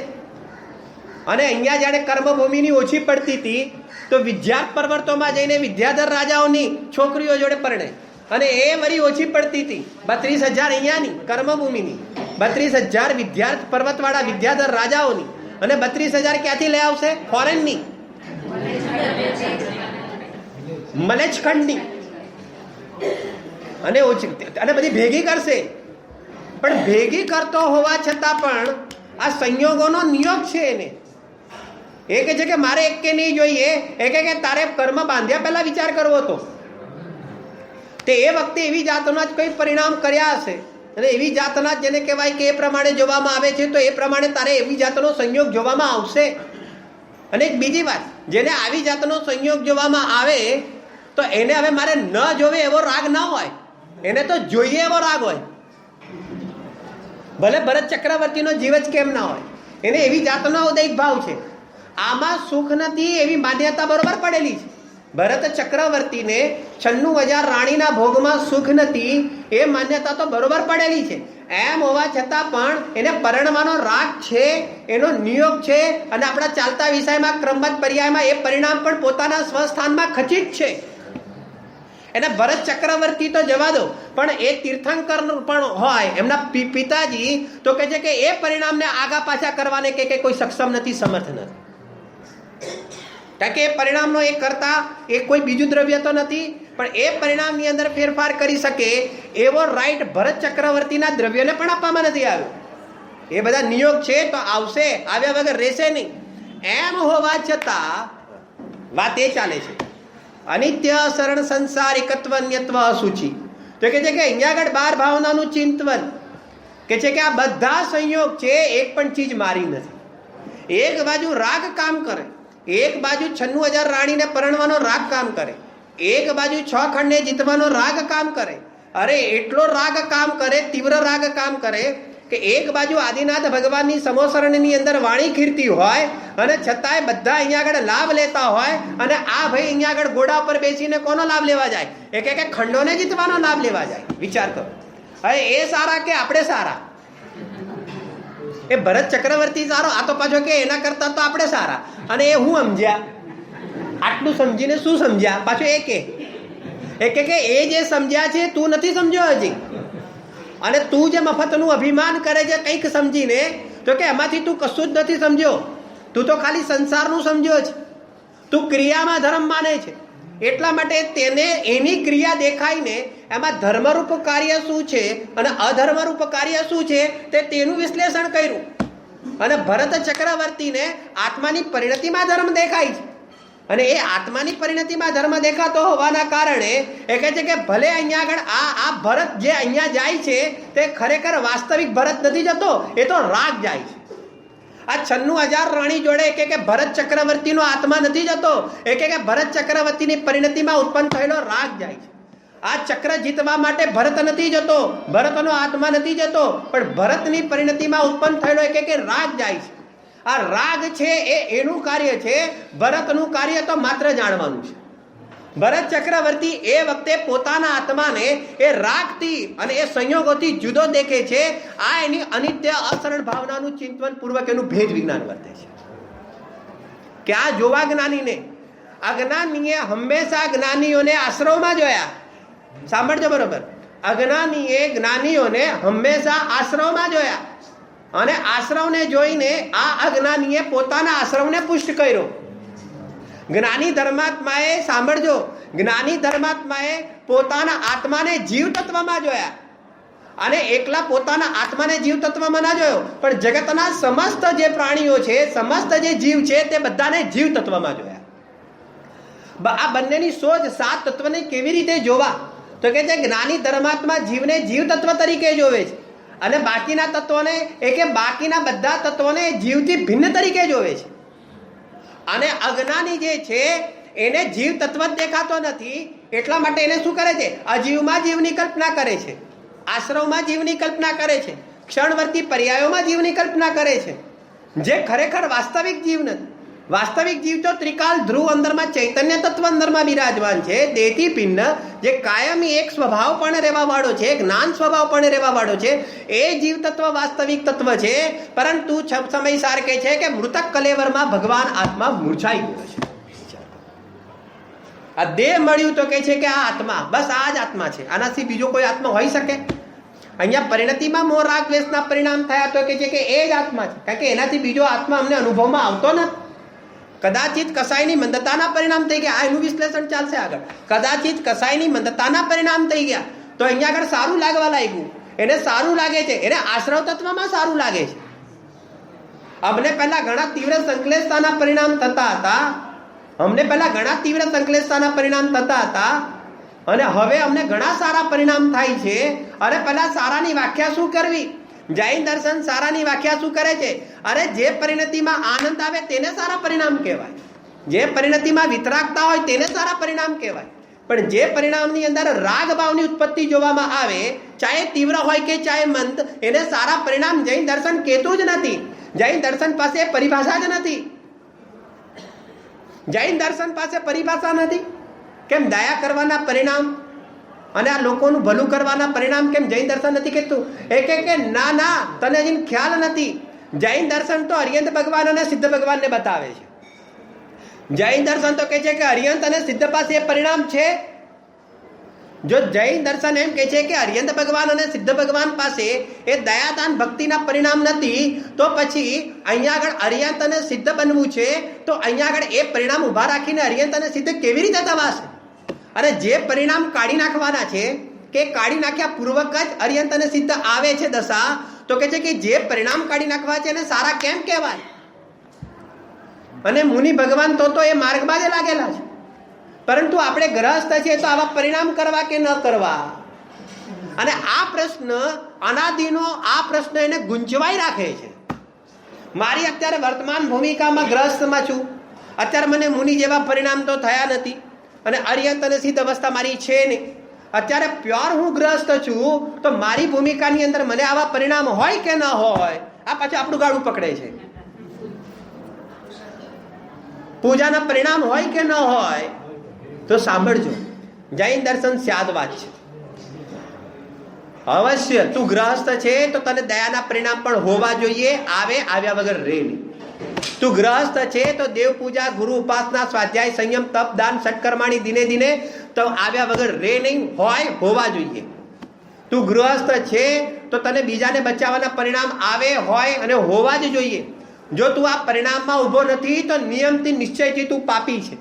અને અહીંયા જાણે કર્મભૂમિની ઓછી પડતી હતી તો વિદ્યાર્થ પર્વતોમાં જઈને વિદ્યાધર રાજાઓની છોકરીઓ જોડે પરણે, અને એ વળી ઓછી પડતી હતી 32,000 અહીંયાની કર્મભૂમિની, 32,000 વિદ્યાર્થ પર્વતવાળા વિદ્યાધર રાજાઓની. અને 32,000 ક્યાંથી લઈ આવશે? ફોરેનની, મલેચખંડની. અને બધી ભેગી કરશે. પણ ભેગી કરતો હોવા છતાં પણ આ સંયોગોનો નિયોગ છે એને. એ કહે છે કે મારે એક કે નહીં જોઈએ, એ કહે કે તારે કર્મ બાંધ્યા પહેલા વિચાર કરવો હતો. તે એ વખતે એવી જાતના જ કોઈ પરિણામ કર્યા હશે અને એવી જાતના જેને કહેવાય કે એ પ્રમાણે જોવામાં આવે છે, તો એ પ્રમાણે તારે એવી જાતનો સંયોગ જોવામાં આવશે. અને એક બીજી વાત, જેને આવી જાતનો સંયોગ જોવામાં આવે તો એને હવે મારે ન જોવે એવો રાગ ના હોય, એને તો જોઈએ એવો રાગ હોય. ભલે ભરત ચક્રવર્તીનો જીવ જ કેમ ના હોય, એને એવી જાતનો ઉદૈક ભાવ છે. આમાં સુખ નથી એવી માન્યતા બરોબર પડેલી છે. ભરત ચક્રવર્તીને 96,000 રાણીના ભોગમાં સુખ નથી એ માન્યતા તો બરોબર પડેલી છે. એમ હોવા છતાં પણ એને પરણવાનો રાગ છે, એનો નિયોગ છે. અને આપણા ચાલતા વિષયમાં ક્રમબદ્ધ પર્યાયમાં એ પરિણામ પણ પોતાના સ્વસ્થાનમાં ખચિત છે. એને ભરત ચક્રવર્તી તો જવા દો, પણ એ તીર્થંકર પણ હોય, એમના પિતાજી તો કહે છે કે એ પરિણામને આગા પાછા કરવાને કે કોઈ સક્ષમ નથી, સમર્થ નથી. કારણ કે એ પરિણામનો એ કરતા એ કોઈ બીજું દ્રવ્ય તો નથી, પણ એ પરિણામની અંદર ફેરફાર કરી શકે એવો રાઈટ ભરત ચક્રવર્તીના દ્રવ્યને પણ આપવામાં નથી આવ્યો. એ બધા નિયોગ છે તો આવશે, આવ્યા વગર રહેશે નહીં. એમ હોવા છતાં વાત એ ચાલે છે અનિત્ય શરણ સંસાર એકત્વ અન્યત્વ અસુચિ. તો કે છે કે અહીંયા આગળ 12 ભાવનાનું ચિંતન કે છે કે આ બધા સંયોગ છે, એક પણ ચીજ મારી નથી. એક બાજુ રાગ કામ કરે, એક બાજુ 96,000 રાણીને પરણવાનો રાગ કામ કરે, એક બાજુ 6 ખંડને જીતવાનો રાગ કામ કરે. અરે એટલો રાગ કામ કરે, તીવ્ર રાગ કામ કરે કે એક બાજુ આદિનાથ ભગવાનની સમોસરણની અંદર વાણી કીર્તિ હોય અને છતાંય બધા અહીંયા આગળ લાભ લેતા હોય, અને આ ભાઈ અહીંયા આગળ ઘોડા ઉપર બેસીને કોનો લાભ લેવા જાય? એ કે ખંડોને જીતવાનો લાભ લેવા જાય. વિચાર કરો, હવે એ સારા કે આપણે સારા? એ ભરત ચક્રવર્તી સારો, આ તો પાછો કે એના કરતા તો આપણે સારા. અને એ હું સમજ્યા, આટલું સમજીને શું સમજ્યા? પાછું એ કે એ જે સમજ્યા છે તું નથી સમજ્યો હજી. અને તું જે મફતનું અભિમાન કરે છે કંઈક સમજીને, તો કે એમાંથી તું કશું જ નથી સમજ્યો. તું તો ખાલી સંસારનું સમજ્યો છે, તું ક્રિયામાં ધર્મ માને છે. એટલા માટે તેને એની ક્રિયા દેખાઈને એમાં ધર્મરૂપ કાર્ય શું છે અને અધર્મરૂપ કાર્ય શું છે તેનું વિશ્લેષણ કર્યું. અને ભરત ચક્રવર્તીને આત્માની પરિણતિમાં ધર્મ દેખાય છે, અને એ આત્માની પરિણતિમાં ધર્મ દેખાતો હોવાના કારણે એ કહે છે કે ભલે અહીંયા આગળ આ ભરત જે અહીંયા જાય છે તે ખરેખર વાસ્તવિક ભરત નથી જતો, એ તો રાગ જાય છે. આ 96,000 રાણી જોડે કે ભરત ચક્રવર્તીનો આત્મા નથી જતો, એ કે ભરત ચક્રવર્તીની પરિણતિમાં ઉત્પન્ન થયેલો રાગ જાય છે. આ ચક્ર જીતવા માટે ભરત નથી જતો, ભરતનો આત્મા નથી જતો, પણ ભરતની પરિણતિમાં ઉત્પન્ન થયેલો કે રાગ જાય છે. આ રાગ છે એનું કાર્ય છે, ભરતનું કાર્ય તો માત્ર જાણવાનું છે. ભરત ચક્રવર્તી એ વખતે પોતાના આત્માને એ રાગથી અને એ સંયોગોથી જુદો દેખે છે. આ એની અનિત્ય અસરણ ભાવનાનું ચિંતન પૂર્વક એનું ભેદ વિજ્ઞાન વર્તે છે કે આ જોવા જ્ઞાનીને, અજ્ઞાનીએ હંમેશા જ્ઞાનીઓને આશ્રવમાં જોયા. સાંભળજો બરોબર, અજ્ઞાનીએ જ્ઞાનીઓને હંમેશા આશ્રવમાં જોયા, અને આશ્રવને જોઈને આ અજ્ઞાનીએ પોતાના આશ્રવને પુષ્ટ કર્યો. જ્ઞાની ધર્માત્માએ, સાંભળજો, જ્ઞાની ધર્માત્માએ પોતાના આત્માને જીવ તત્વમાં જોયા, અને એકલા પોતાના આત્માને જીવ તત્વમાં ના જોયો, પણ જગતના સમસ્ત જે પ્રાણીઓ છે, સમસ્ત જે જીવ છે તે બધાને જીવ તત્વમાં જોયા. આ બંનેની શોધ 7 તત્વને કેવી રીતે જોવા, તો કે છે જ્ઞાની ધર્માત્મા જીવને જીવ તત્વ તરીકે જોવે છે, અને બાકીના તત્વોને બાકીના બધા તત્વોને જીવથી ભિન્ન તરીકે જોવે છે. અને અજ્ઞાની જે છે એને જીવ તત્વ જ દેખાતો નથી, એટલા માટે એને શું કરે છે? અજીવમાં જીવની કલ્પના કરે છે, આશ્રવમાં જીવની કલ્પના કરે છે, ક્ષણવર્તી પર્યાયોમાં જીવની કલ્પના કરે છે, જે ખરેખર વાસ્તવિક જીવ નથી. વાસ્તવિક જીવ તો ત્રિકાલ ધ્રુવ અંદરમાં ચૈતન્ય તત્વ અંદરમાં બિરાજમાન છે, દેહથી ભિન્ન, જે કાયમી એક સ્વભાવ પણ રહેવા વાળો છે, જ્ઞાન સ્વભાવ પણ રહેવા વાળો છે, એ જીવ તત્વ વાસ્તવિક તત્વ છે. પરંતુ સમય સાર કહે છે કે મૃતક કલેવરમાં ભગવાન આત્મા મૂર્છાઈ ગયો છે. આ દેહ મળ્યું તો કહે છે કે આ આત્મા, બસ આ જ આત્મા છે, આનાથી બીજો કોઈ આત્મા હોઈ શકે? અહીંયા પરિણતિમાં મોહ રાગ દ્વેષના પરિણામ થયા તો કહે છે કે એ જ આત્મા છે, કારણ કે એનાથી બીજો આત્મા અમને અનુભવમાં આવતો નથી. કદાચિત કસાયની મંદતાના પરિણામ થઈ ગયા, આ એનું વિશ્લેષણ ચાલશે આગળ. કદાચિત કસાયની મંદતાના પરિણામ થઈ ગયા તો અહીંયા આગળ સારું લાગવા લાગ્યું, એને સારું લાગે છે, એને આશ્રવ તત્વમાં સારું લાગે છે. અમને પહેલા ઘણા તીવ્ર સંશ્લેષતાના પરિણામ થતા હતા, અને હવે અમને ઘણા સારા પરિણામ થાય છે. અરે પહેલા સારાની વ્યાખ્યા શું કરવી? જૈન દર્શન સારાની વ્યાખ્યા શું કરે છે? અરે જે પરિણતિમાં આનંદ આવે તેને સારા પરિણામ કહેવાય, જે પરિણતિમાં વિતરાગતા હોય તેને સારા પરિણામ કહેવાય. પણ જે પરિણામની અંદર રાગ ભાવની ઉત્પત્તિ જોવામાં આવે, ચાહે તીવ્ર હોય કે ચાહે મંદ, એને સારા પરિણામ જૈન દર્શન કહેતું જ નથી. જૈન દર્શન પાસે પરિભાષા જ નથી. જૈન દર્શન પાસે પરિભાષા નથી. કેમ દયા કરવાના પરિણામ અને આ લોકોનું ભલું કરવાના પરિણામ કેમ જૈન દર્શન નથી કહેતું? એ કે ના, તને હજી ખ્યાલ નથી. જૈન દર્શન તો અર્યંત ભગવાન અને સિદ્ધ ભગવાનને બતાવે છે. જૈન દર્શન તો કહે છે કે અર્યંત અને સિદ્ધ પાસે એ પરિણામ છે. જો જૈન દર્શન એમ કહે છે કે અર્યંત ભગવાન અને સિદ્ધ ભગવાન પાસે એ દયાદાન ભક્તિના પરિણામ નથી, તો પછી અહીંયા આગળ અર્યંત અને સિદ્ધ બનવું છે, તો અહીંયા આગળ એ પરિણામ ઉભા રાખીને અર્યંત અને સિદ્ધ કેવી રીતે થવાશે? અને જે પરિણામ કાઢી નાખવાના છે, કે કાઢી નાખ્યા પૂર્વક જ અર્યંત અને સિદ્ધ આવે છે દશા, તો કહે છે કે જે પરિણામ કાઢી નાખવા છે એને સારા કેમ કહેવાય? અને મુનિ ભગવાન તો એ માર્ગમાં જ લાગેલા છે. પરંતુ આપણે ગ્રહસ્થ છીએ તો આવા પરિણામ કરવા કે ન કરવા? અને આ પ્રશ્ન અનાદિનો આ પ્રશ્ન એને ગુંચવાઈ રાખે છે. મારી અત્યારે વર્તમાન ભૂમિકામાં ગ્રહસ્થમાં છું, અત્યારે મને મુનિ જેવા પરિણામ તો થયા નથી, અને અર્યંત અને સિદ્ધ અવસ્થા મારી છે નહીં. અત્યારે પ્યોર હું ગ્રહસ્થ છું, તો મારી ભૂમિકાની અંદર મને આવા પરિણામ હોય કે ન હોય, આ પાછું આપણું ગાડું પકડે છે. પૂજાના પરિણામ હોય કે ન હોય, તો સાંભળજો, જૈન દર્શન સ્યાદવાદ છે. અવશ્ય તું ગ્રહસ્થ છે તો તને દયાના પરિણામ પણ હોવા જોઈએ, આવ્યા વગર રે નહીં. તું ગ્રહસ્થ છે તો દેવ પૂજા, ગુરુ ઉપાસના, સ્વાધ્યાય, સંયમ, તપ, દાન, સત્કર્માણી દિને દિને તો આવ્યા વગર રે નહીં, હોવા જોઈએ. તું ગૃહસ્થ છે તો તને બીજાને બચાવવાના પરિણામ હોય અને હોવા જ જોઈએ. જો તું આ પરિણામમાં ઊભો નથી તો નિયમથી નિશ્ચયથી તું પાપી છે.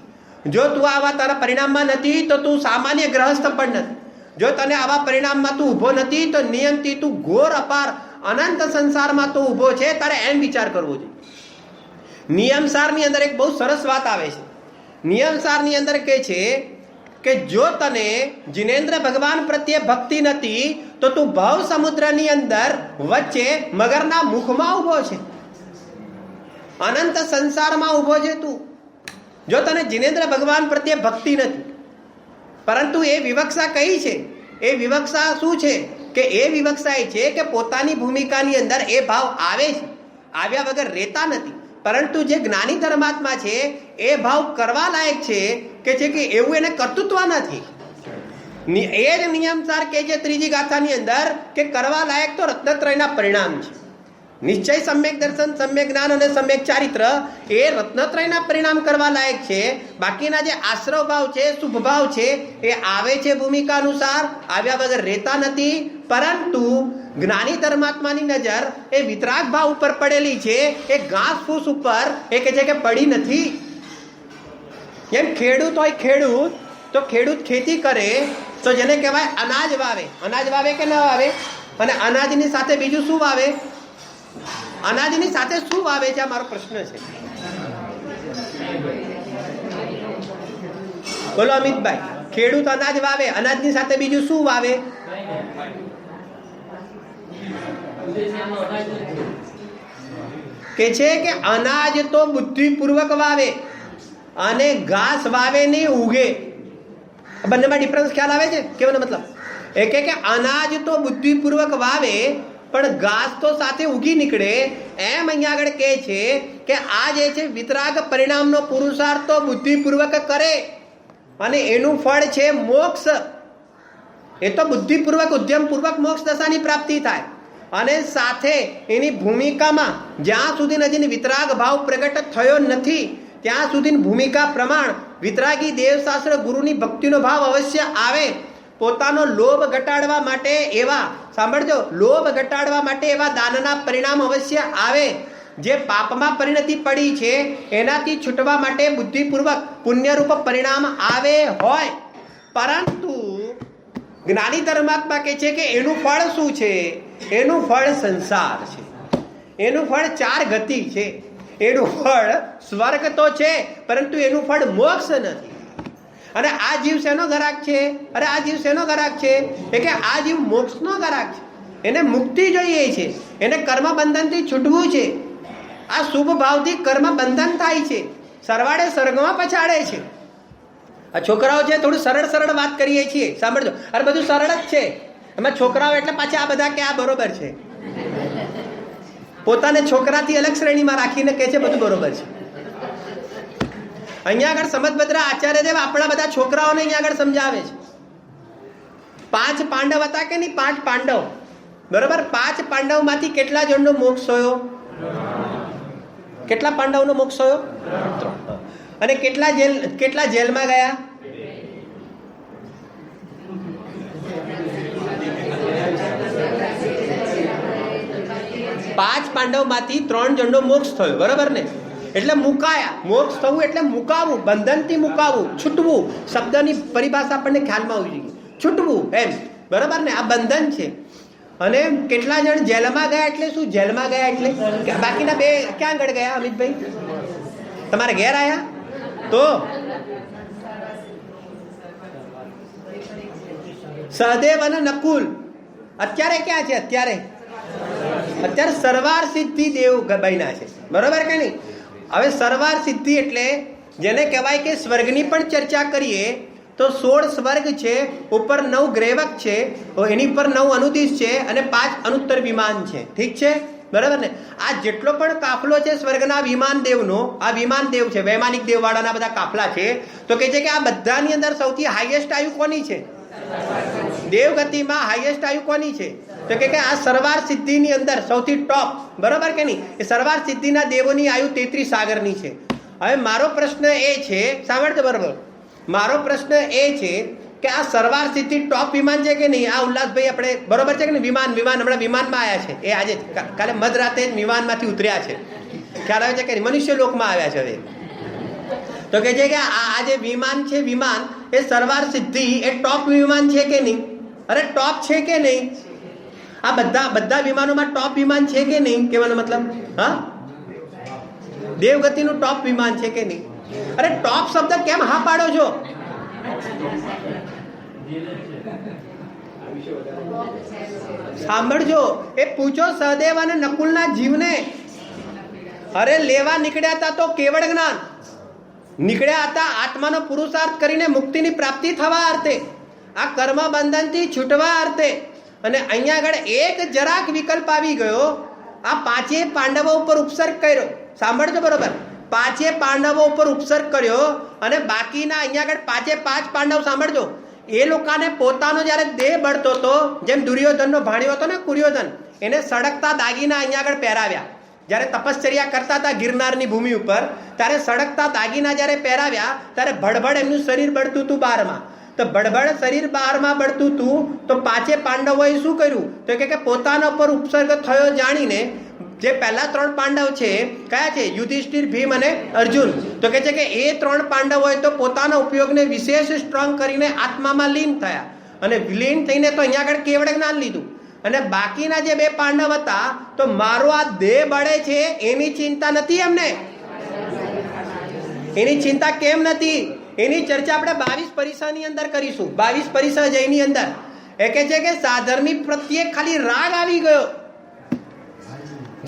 જો તું આવા તારા પરિણામમાં નથી તો તું સામાન્ય ગ્રહસ્થ પણ નથી. જો તને આવા પરિણામમાં તું ઊભો નથી તો નિયમથી તું ઘોર અપાર અનંત સંસારમાં તો ઊભો છે, તારે એમ વિચાર કરવો જોઈએ. નિયમસારની અંદર એક બહુ સરસ વાત આવે છે. નિયમસારની અંદર કહે છે કે જો તને જિનેન્દ્ર ભગવાન પ્રત્યે ભક્તિ નથી તો તું ભવ સમુદ્રની અંદર વચ્ચે મગરના મુખમાં ઊભો છે, અનંત સંસારમાં ઊભો છે તું. જો તને જિનેન્દ્ર ભગવાન પ્રત્યે ભક્તિ નથી, પરંતુ એ વિવક્ષા કઈ છે? એ વિવક્ષા શું છે? કે એ વિવક્ષા એ છે કે પોતાની ભૂમિકાની અંદર એ ભાવ આવે છે, આવ્યા વગર રહેતા નથી. પરંતુ જે જ્ઞાની ધર્માત્મા છે એ ભાવ કરવા લાયક છે કે એવું એને કર્તૃત્વ નથી. એ જ નિયમસાર કે છે ત્રીજી ગાથાની અંદર કે કરવા લાયક તો રત્નત્રયના પરિણામ છે. નિશ્ચય, સમ્યક દર્શન, સમ્યક જ્ઞાન અને સમ્યક ચારિત્ર એ રત્નત્રયના પરિણામ કરવા લાયક છે. બાકીના જે આશ્રવ ભાવ છે, શુભ ભાવ છે, એ આવે છે ભૂમિકા અનુસાર, આવ્યા વગર રહેતા નથી. પરંતુ જ્ઞાની ધર્માત્માની નજર એ વિતરાગ ભાવ ઉપર પડેલી છે, એ ઘાસ ફૂસ ઉપર એ કહે છે કે પડી નથી. એમ ખેડૂત હોય, ખેડૂત તો ખેડૂત ખેતી કરે તો જેને કહેવાય અનાજ વાવે. અનાજ વાવે કે ન વાવે? અને અનાજની સાથે બીજું શું વાવે? અનાજની સાથે શું વાવે છે? આ મારો પ્રશ્ન છે. બોલો અમિતભાઈ, ખેડૂત અનાજ વાવે, અનાજની સાથે બીજું શું વાવે? કે છે કે અનાજ તો બુદ્ધિપૂર્વક વાવે અને ઘાસ વાવે ને ઉગે. બંનેમાં ડિફરન્સ ખ્યાલ આવે છે? કેવાનો મતલબ એ કે અનાજ તો બુદ્ધિપૂર્વક વાવે પણ ઘાસ તો સાથે ઉગી નીકળે. એમ અહીંયા આગળ કહે છે કે આ જે છે વિતરાગ પરિણામનો પુરુષાર્થ તો બુદ્ધિપૂર્વક કરે અને એનું ફળ છે મોક્ષ. એ તો બુદ્ધિપૂર્વક, ઉદ્યમપૂર્વક મોક્ષ દશાની પ્રાપ્તિ થાય. અને સાથે એની ભૂમિકામાં જ્યાં સુધી હજી વિતરાગ ભાવ પ્રગટ થયો નથી ત્યાં સુધી ભૂમિકા પ્રમાણ વિતરાગી દેવશાસ્ત્ર ગુરુની ભક્તિનો ભાવ અવશ્ય આવે. પોતાનો લોભ ઘટાડવા માટે એવા, સાંભળજો, લોભ ઘટાડવા માટે એવા દાનના પરિણામ અવશ્ય આવે. જે પાપમાં પરિણતિ પડી છે એનાથી છૂટવા માટે બુદ્ધિપૂર્વક પુણ્યરૂપ પરિણામ આવે હોય. પરંતુ જ્ઞાની ધર્માત્મા કહે છે કે એનું ફળ શું છે? એનું ફળ સંસાર છે, એનું ફળ ચાર ગતિ છે, એનું ફળ સ્વર્ગ તો છે પરંતુ એનું ફળ મોક્ષ નથી. અને આ જીવ શેનો ગરાક છે? અરે આ જીવ શેનો ગરાક છે? એ કે આ જીવ મોક્ષનો ગરાક છે. એને મુક્તિ જોઈએ છે, એને કર્મ બંધનથી છૂટવું છે. આ શુભ ભાવથી કર્મ બંધન થાય છે, સરવાળે સ્વર્ગમાં પછાડે છે. આ છોકરાઓ છે થોડું સરળ સરળ વાત કરીએ છીએ, સાંભળજો. અરે બધું સરળ જ છે. એમાં છોકરાઓ એટલે પાછા આ બધા કે આ બરોબર છે, પોતાને છોકરાથી અલગ શ્રેણીમાં રાખીને કહે છે બધું બરોબર છે. અહીંયા આગળ સમજભદ્રા આચાર્યદેવ આપણા બધા છોકરાઓને અહીંયા આગળ સમજાવે છે. 5 પાંડવ હતા કે નહીં? 5 પાંડવ, બરોબર. 5 પાંડવમાંથી કેટલા જણનો મોક્ષ થયો? કેટલા પાંડવનો મોક્ષ થયો? 3. અને કેટલા જેલમાં ગયા? 5 પાંડવમાંથી 3 જણનો મોક્ષ થયો, બરોબર ને? એટલે મુકાયા. મોક્ષ થવું એટલે મુકાવું, બંધનથી મુકાવું, છૂટવું. શબ્દની પરિભાષા આપણને ખ્યાલમાં આવવી જોઈએ. છૂટવું એમ, બરોબર ને? આ બંધન છે. અને કેટલા જણ જેલમાં ગયા? એટલે શું? જેલમાં ગયા એટલે બાકીના 2 ક્યાં આગળ ગયા? અમિતભાઈ, તમારે ઘેર આયા તો સહદેવ અને નકુલ અત્યારે ક્યાં છે? અત્યારે સરવાર સિદ્ધિ દેવ બન્યા છે, બરોબર કે નહીં? હવે સરવાર સિદ્ધિ એટલે જેને કહેવાય કે સ્વર્ગની પણ ચર્ચા કરીએ તો 16 સ્વર્ગ છે, ઉપર 9 ગ્રેવક છે, એની પર 9 અનુદિશ છે અને 5 અનુત્તર વિમાન છે. ઠીક છે, બરાબર ને? આ જેટલો પણ કાફલો છે સ્વર્ગના વિમાન દેવનો, આ વિમાન દેવ છે, વૈમાનિક દેવવાળાના બધા કાફલા છે. તો કહે છે કે આ બધાની અંદર સૌથી હાઈએસ્ટ આયુ કોની છે? દેવગતિમાં હાઈએસ્ટ આયુ કોની છે? તો કે આ સરવાર સિદ્ધિની અંદર સૌથી ટોપ, બરોબર કે નહીં? એ સરવાર સિદ્ધિના દેવોની આયુ 33 સાગરની છે. હવે મારો પ્રશ્ન એ છે, સાંભળજો બરોબર, મારો પ્રશ્ન એ છે કે આ સરવાર સિદ્ધિ ટોપ વિમાન છે કે નહીં? આ ઉલ્લાસભાઈ આપણે બરોબર છે કે નહીં? વિમાન હમણાં વિમાનમાં આવ્યા છે. એ આજે કાલે મધરાતે જ વિમાનમાંથી ઉતર્યા છે. ખ્યાલ આવે છે કે નહીં? મનુષ્ય લોકમાં આવ્યા છે હવે. તો કહે છે કે આ જે વિમાન છે, વિમાન એ સરવાર સિદ્ધિ એ ટોપ વિમાન છે કે નહીં? અરે ટોપ છે કે નહીં? આ બધા વિમાનોમાં ટોપ વિમાન છે કે નહીં? કહેવાનો મતલબ હા, દેવગતિનું ટોપ વિમાન છે કે નહીં? અરે ટોપ શબ્દ કેમ હા પાડો છો? સાંભળજો, એ પૂછો સહદેવ અને નકુલના જીવને. અરે લેવા નીકળ્યા હતા તો કેવળ જ્ઞાન, નીકળ્યા હતા આત્માનો પુરુષાર્થ કરીને મુક્તિની પ્રાપ્તિ થવા અર્થે, આ કર્મ બંધનથી છૂટવા અર્થે. અને અહીંયા આગળ એક જરાક વિકલ્પ આવી ગયો. આ પાંચે પાંડવો ઉપર ઉપસર્ગ કર્યો. સાંભળજો બરોબર, પાંચે પાંડવો ઉપર ઉપસર્ગ કર્યો અને બાકીના અહીંયા આગળ પાંચે પાંચ પાંડવ સાંભળજો, એ લોકોને પોતાનો જ્યારે દેહ બળતો હતો, જેમ દુર્યોધનનો ભાણ્યો હતો ને કુર્યોધન, એને સળગતા દાગીના અહીંયા આગળ પહેરાવ્યા. જ્યારે તપશ્ચર્યા કરતા હતા ગિરનારની ભૂમિ ઉપર, ત્યારે સળગતા દાગીના જ્યારે પહેરાવ્યા ત્યારે ભડભડ એમનું શરીર બળતું હતું બહારમાં. તો ભડભડ શરીર બહારમાં બળતું હતું તો પાંચે પાંડવોએ શું કર્યું? તો કે પોતાના ઉપર ઉપસર્ગ થયો જાણીને, જે પહેલા ત્રણ પાંડવ છે કયા છે? યુધિષ્ઠિર, ભીમ અને અર્જુન. તો કે છે કે એ ત્રણ પાંડવોએ તો પોતાના ઉપયોગને વિશેષ સ્ટ્રોંગ કરીને આત્મામાં લીન થયા અને લીન થઈને તો અહીંયા આગળ કેવળ જ્ઞાન લીધું. અને બાકીના જે બે પાંડવ હતા તો મારો આ દેહ બળે છે એની ચિંતા નથી એમને. એની ચિંતા કેમ નથી? એની ચર્ચા આપણે 22 પરિસરની અંદર કરીશું. 22 પરિસર જયની અંદર એ કહે છે કે સાધર્મી પ્રત્યે ખાલી રાગ આવી ગયો.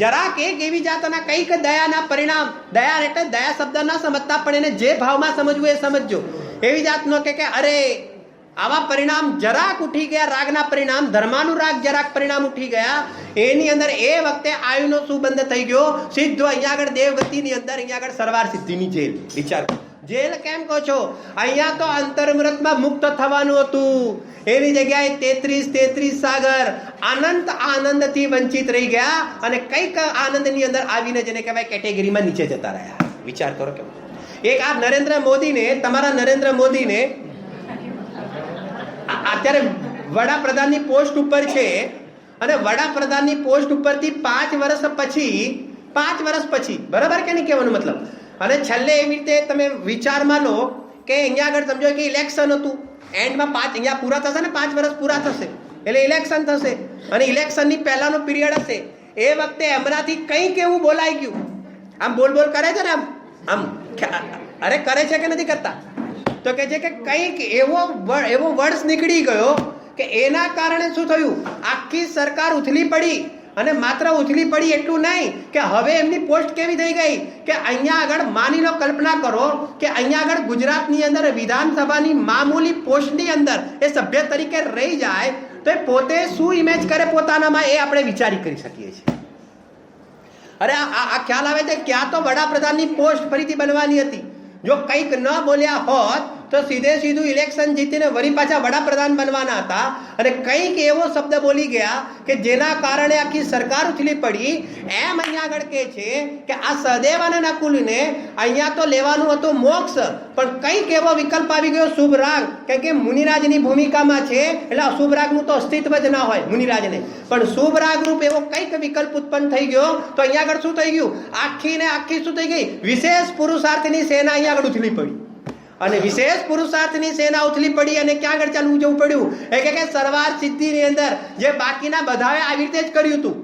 જરાક એક એવી જાતના કંઈક દયાના પરિણામ, દયા એટલે દયા શબ્દ ના સમજતા પણ એને જે ભાવમાં સમજવું એ સમજજો. એવી જાતનો કે અરે આવા પરિણામ જરાક ઉઠી ગયા, રાગના પરિણામ, ધર્માનુરાગ જરાક પરિણામ ઉઠી ગયા. એની અંદર એ વખતે આયુનો સુબંધ થઈ ગયો સીધો અહીંયા આગળ દેવગતિની અંદર, અહીંયા આગળ સરવાર સિદ્ધિની જેલ. વિચાર, જેલ કેમ કહો છો? અહીંયા તો અંતર્મૃતમાં મુક્ત થવાનું હતું, એની જગ્યાએ 33 સાગર અનંત આનંદથી વંચિત રહી ગયા અને કઈક આનંદની અંદર આવીને જેને કહેવાય કેટેગરીમાં નીચે જતા રહ્યા. વિચાર કરો કેમ. એક આ નરેન્દ્ર મોદીને, તમારા નરેન્દ્ર મોદીને અત્યારે વડાપ્રધાનની પોસ્ટ ઉપર છે અને વડાપ્રધાનની પોસ્ટ ઉપરથી 5 વર્ષ પછી બરાબર કે નહીં કહેવાનું મતલબ. અને છેલ્લે એવી રીતે તમે વિચારમાં લો કે અહીંયા આગળ સમજો કે ઇલેક્શન હતું, એન્ડમાં 5 અહીંયા પૂરા થશે ને 5 વર્ષ પૂરા થશે એટલે ઇલેક્શન થશે અને ઇલેક્શનની પહેલાનો પીરિયડ હશે. એ વખતે એમનાથી કંઈક એવું બોલાઈ ગયું, આમ બોલ કરે છે ને આમ અરે કરે છે કે નથી કરતા? તો કે છે કે કંઈક એવો વર્ડ્સ નીકળી ગયો કે એના કારણે શું થયું? આખી સરકાર ઉથલી પડી. અને માત્ર ઉથલી પડી એટલું નહીં કે હવે એમની પોસ્ટ કેવી થઈ ગઈ કે અહીંયા આગળ માની લો, કલ્પના કરો કે અહીંયા આગળ ગુજરાતની અંદર વિધાનસભાની મામૂલી પોસ્ટની અંદર એ સભ્ય તરીકે રહી જાય તો એ પોતે શું ઇમેજ કરે પોતાનામાં, એ આપણે વિચારી કરી શકીએ છીએ. અરે આ ખ્યાલ આવે છે ક્યાં તો વડાપ્રધાનની પોસ્ટ ફરીથી બનવાની હતી. જો કંઈક ન બોલ્યા હોત તો સીધું ઇલેક્શન જીતીને વળી પાછા વડાપ્રધાન બનવાના હતા અને કંઈક એવો શબ્દ બોલી ગયા કે જેના કારણે આખી સરકાર ઉથલી પડી. એમ અહીંયા આગળ કહે છે કે આ સહદેવ અને નકુલને અહીંયા તો લેવાનું હતું મોક્ષ, પણ કંઈક એવો વિકલ્પ આવી ગયો શુભ રાગ, કેમ કે મુનિરાજની ભૂમિકામાં છે એટલે અશુભ રાગનું તો અસ્તિત્વ જ ના હોય મુનિરાજને, પણ શુભ રાગ રૂપ એવો કંઈક વિકલ્પ ઉત્પન્ન થઈ ગયો. તો અહીંયા આગળ શું થઈ ગયું? આખી શું થઈ ગઈ? વિશેષ પુરુષાર્થની સેના અહીંયા આગળ ઉથલી પડી. અને વિશેષ પુરુષાર્થની સેના ઉથલી પડી અને ક્યાં આગળ ચાલવું જવું પડ્યું? એ કે સરવાર સિદ્ધિની અંદર જે બાકીના બધાએ આવી રીતે જ કર્યું હતું.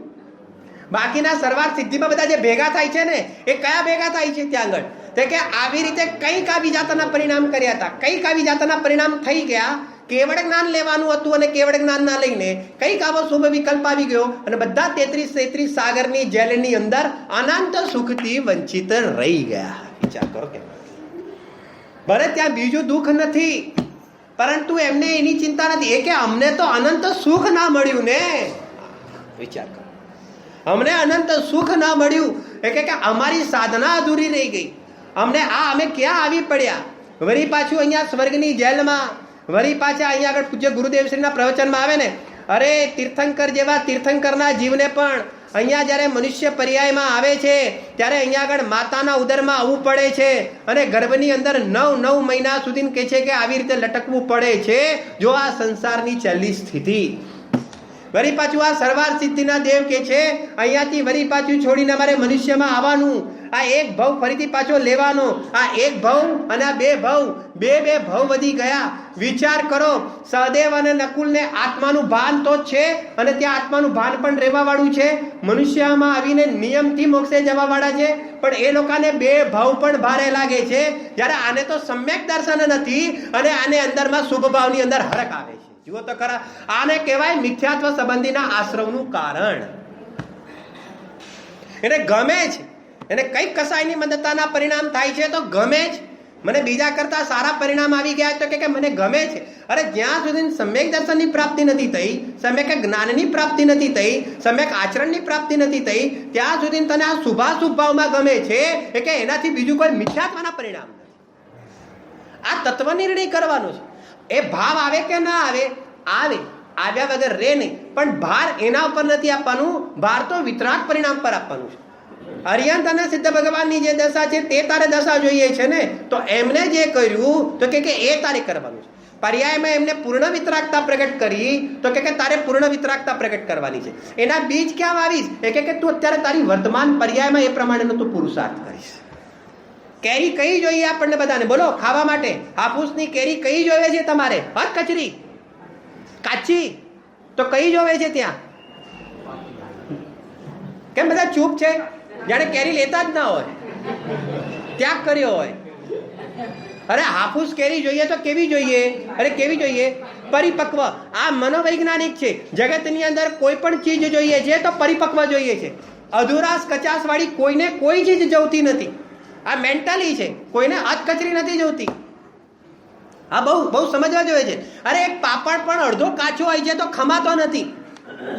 બાકીના સરવાર સિદ્ધિમાં બધા જે ભેગા થાય છે ને એ કયા ભેગા થાય છે ત્યાં આગળ? તે કે આવી રીતે કંઈક આવી જાતના પરિણામ કર્યા હતા, કંઈક આવી જાતના પરિણામ થઈ ગયા. કેવળ જ્ઞાન લેવાનું હતું અને કેવળ જ્ઞાન ના લઈને કંઈક આવો શુભ વિકલ્પ આવી ગયો અને બધા 33 સાગરની જેલની અંદર અનંત સુખથી વંચિત રહી ગયા. વિચાર કરો કે ભલે ત્યાં બીજું દુઃખ નથી, પરંતુ એમને એની ચિંતા નથી. એ કે અમને તો અનંત સુખ ના મળ્યું ને. વિચાર કરો, અમને અનંત સુખ ના મળ્યું. એ કે અમારી સાધના અધૂરી રહી ગઈ. અમે ક્યાં આવી પડ્યા? વળી પાછું અહીંયા સ્વર્ગની જેલમાં, વળી પાછા અહીંયા આગળ પૂજ્ય ગુરુદેવશ્રીના પ્રવચનમાં આવે ને, અરે તીર્થંકર જેવા તીર્થંકરના જીવને પણ અહીંયા જ્યારે મનુષ્ય પર્યાયમાં આવે છે ત્યારે અહીંયા આગળ માતાના ઉદરમાં આવવું પડે છે અને ગર્ભની અંદર 9 મહિના સુધી કહે છે કે આવી રીતે લટકવું પડે છે. જો આ સંસારની છેલ્લી સ્થિતિ. વળી પાછું આ સરવાર સિદ્ધિના દેવ કે છે અહીંયાથી વળી પાછું છોડીને અમારે મનુષ્યમાં આવવાનું. આ એક ભાવ ફરીથી પાછો લેવાનો, આ એક ભાવ અને આ બે ભાવ, બે ભાવ વધી ગયા. વિચાર કરો, સહદેવ અને નકુલને આત્માનું ભાન તો છે અને ત્યાં આત્માનું ભાન પણ રહેવા વાળું છે. મનુષ્યમાં આવીને નિયમથી મોક્ષે જવા વાળા છે, પણ એ લોકોને બે ભાવ પણ ભારે લાગે છે. જ્યારે આને તો સમ્યક દર્શન નથી અને આને અંદરમાં શુભ ભાવની અંદર હરખ આવે છે. જુઓ તો ખરા, આને કહેવાય મિથ્યાત્વ સંબંધીના આશ્રવનું કારણ. એને ગમે છે, એને કઈક કસાયની મદદતાના પરિણામ થાય છે તો ગમે છે. મને બીજા કરતા સારા પરિણામ આવી ગયા તો કે મને ગમે છે. અરે જ્યાં સુધી સમ્યક દર્શનની પ્રાપ્તિ નથી થઈ, સમ્યક જ્ઞાનની પ્રાપ્તિ નથી થઈ, સમ્યક આચરણની પ્રાપ્તિ નથી થઈ, ત્યાં સુધી તને આ શુભાશુભ ભાવમાં ગમે છે કે એનાથી બીજું કોઈ મિથ્યાત્વના પરિણામ નથી. આ તત્વ નિર્ણય કરવાનો છે. એ ભાવ આવે કે ના આવે, આવે, આવ્યા વગર રે નહીં, પણ ભાર એના ઉપર નથી આપવાનું, ભાર તો વિતરાગ પરિણામ પર આપવાનું છે. અરિયંત અને સિદ્ધ ભગવાનની જે દશા છે તે તારે દશા જોઈએ છે ને, તો એમને જે કર્યું તો કે એ તારે કરવાનું છે. પર્યાયમાં એમને પૂર્ણ વિતરાગતા પ્રગટ કરી તો કે તારે પૂર્ણ વિતરાગતા પ્રગટ કરવાની છે. એના બીજ ક્યાં વાવીશ? એ કે તું અત્યારે તારી વર્તમાન પર્યાયમાં એ પ્રમાણેનો તું પુરુષાર્થ કરીશ. કેરી કઈ જોઈએ આપણને બધાને? બોલો, ખાવા માટે હાફૂસની કેરી કઈ જોઈએ છે તમારે? કચરી, કાચી, તો કઈ જોવે છે ત્યાં? કેમ બધા ચૂપ છે? જાણે કેરી લેતા જ ના હોય, ત્યાગ કર્યો હોય. અરે હાફૂસ કેરી જોઈએ તો કેવી જોઈએ? અરે કેવી જોઈએ? પરિપક્વ. આ મનોવૈજ્ઞાનિક છે. જગતની અંદર કોઈ પણ ચીજ જોઈએ છે તો પરિપક્વ જોઈએ છે. અધુરાશ કચાશ વાળી કોઈને કોઈ ચીજ જોતી નથી. આ મેન્ટલી છે, કોઈને અધકચરી નથી જોતી. આ બહુ સમજવા જોઈએ છે. અરે એક પાપડ પણ અડધો કાચો હોય છે તો ખમાતો નથી,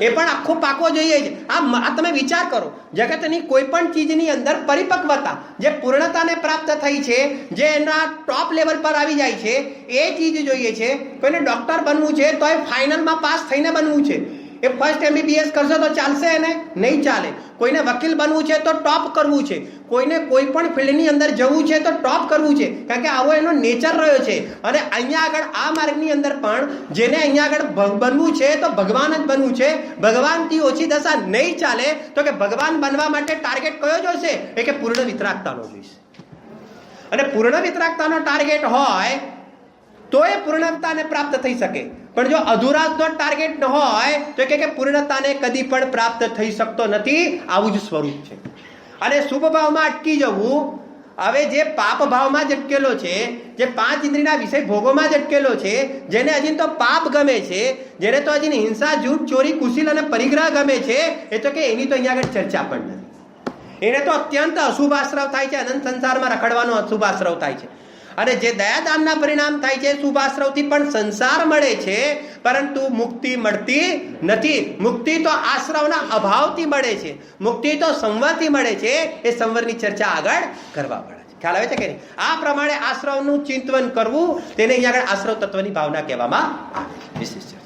એ પણ આખો પાકો જોઈએ છે. આ તમે વિચાર કરો, જગતની કોઈ પણ ચીજની અંદર પરિપક્વતા, જે પૂર્ણતાને પ્રાપ્ત થઈ છે, જે એના ટોપ લેવલ પર આવી જાય છે, એ ચીજ જોઈએ છે. કોઈને ડોક્ટર બનવું છે તો એ ફાઇનલમાં પાસ થઈને બનવું છે. એ ફર્સ્ટ MBBS કરશો તો ચાલશે એને? નહીં ચાલે. કોઈને વકીલ બનવું છે તો ટોપ કરવું છે. કોઈને કોઈ પણ ફિલ્ડની અંદર જવું છે તો ટોપ કરવું છે, કારણ કે આવો એનો નેચર રહ્યો છે. અને અહીંયા આગળ આ માર્ગની અંદર પણ જેને અહીંયા આગળ બનવું છે તો ભગવાન જ બનવું છે. ભગવાનથી ઓછી દશા નહીં ચાલે. તો કે ભગવાન બનવા માટે ટાર્ગેટ કયો જોઈશે? એ કે પૂર્ણ વિતરાગતાનો જોઈશે. અને પૂર્ણ વિતરાગતાનો ટાર્ગેટ હોય તો એ પૂર્ણતાને પ્રાપ્ત થઈ શકે. પણ જો અધુરાશનો ટાર્ગેટ ન હોય તો કે પૂર્ણતાને કદી પણ પ્રાપ્ત થઈ શકતો નથી. આવું જ સ્વરૂપ છે. અને શુભ ભાવમાં અટકી જવું, હવે જે પાપ ભાવમાં જ અટકેલો છે, જે 5 ઇન્દ્રિયના વિષય ભોગોમાં જ અટકેલો છે, જેને હજી તો પાપ ગમે છે, જેને તો હજી હિંસા, જૂઠ, ચોરી, કુશીલ અને પરિગ્રહ ગમે છે, એ તો કે એની તો અહીંયા આગળ ચર્ચા પણ નથી. એને તો અત્યંત અશુભ આશ્રવ થાય છે, અનંત સંસારમાં રખડવાનો અશુભ આશ્રવ થાય છે. અને જે દયાદાનના પરિણામ થાય છે, શુભાશ્રવથી પણ સંસાર મળે છે, પરંતુ મુક્તિ મળતી નથી. મુક્તિ તો આશ્રવના અભાવથી મળે છે, મુક્તિ તો સંવરથી મળે છે. એ સંવરની ચર્ચા આગળ કરવા પડે છે. ખ્યાલ આવે છે કે નહીં? આ પ્રમાણે આશ્રવનું ચિંતન કરવું, તેને અહીંયા આગળ આશ્રવ તત્વની ભાવના કહેવામાં આવે છે. વિશેષ ચર્ચા.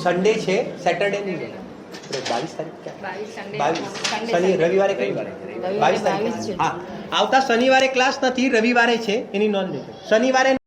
સન્ડે છે, સેટરડે નહીં. 22 તારીખ શનિ રવિવારે કઈ વારે? 22 તારીખ. હા, આવતા શનિવારે ક્લાસ નથી, રવિવારે છે, એની નોંધ લેજો. શનિવારે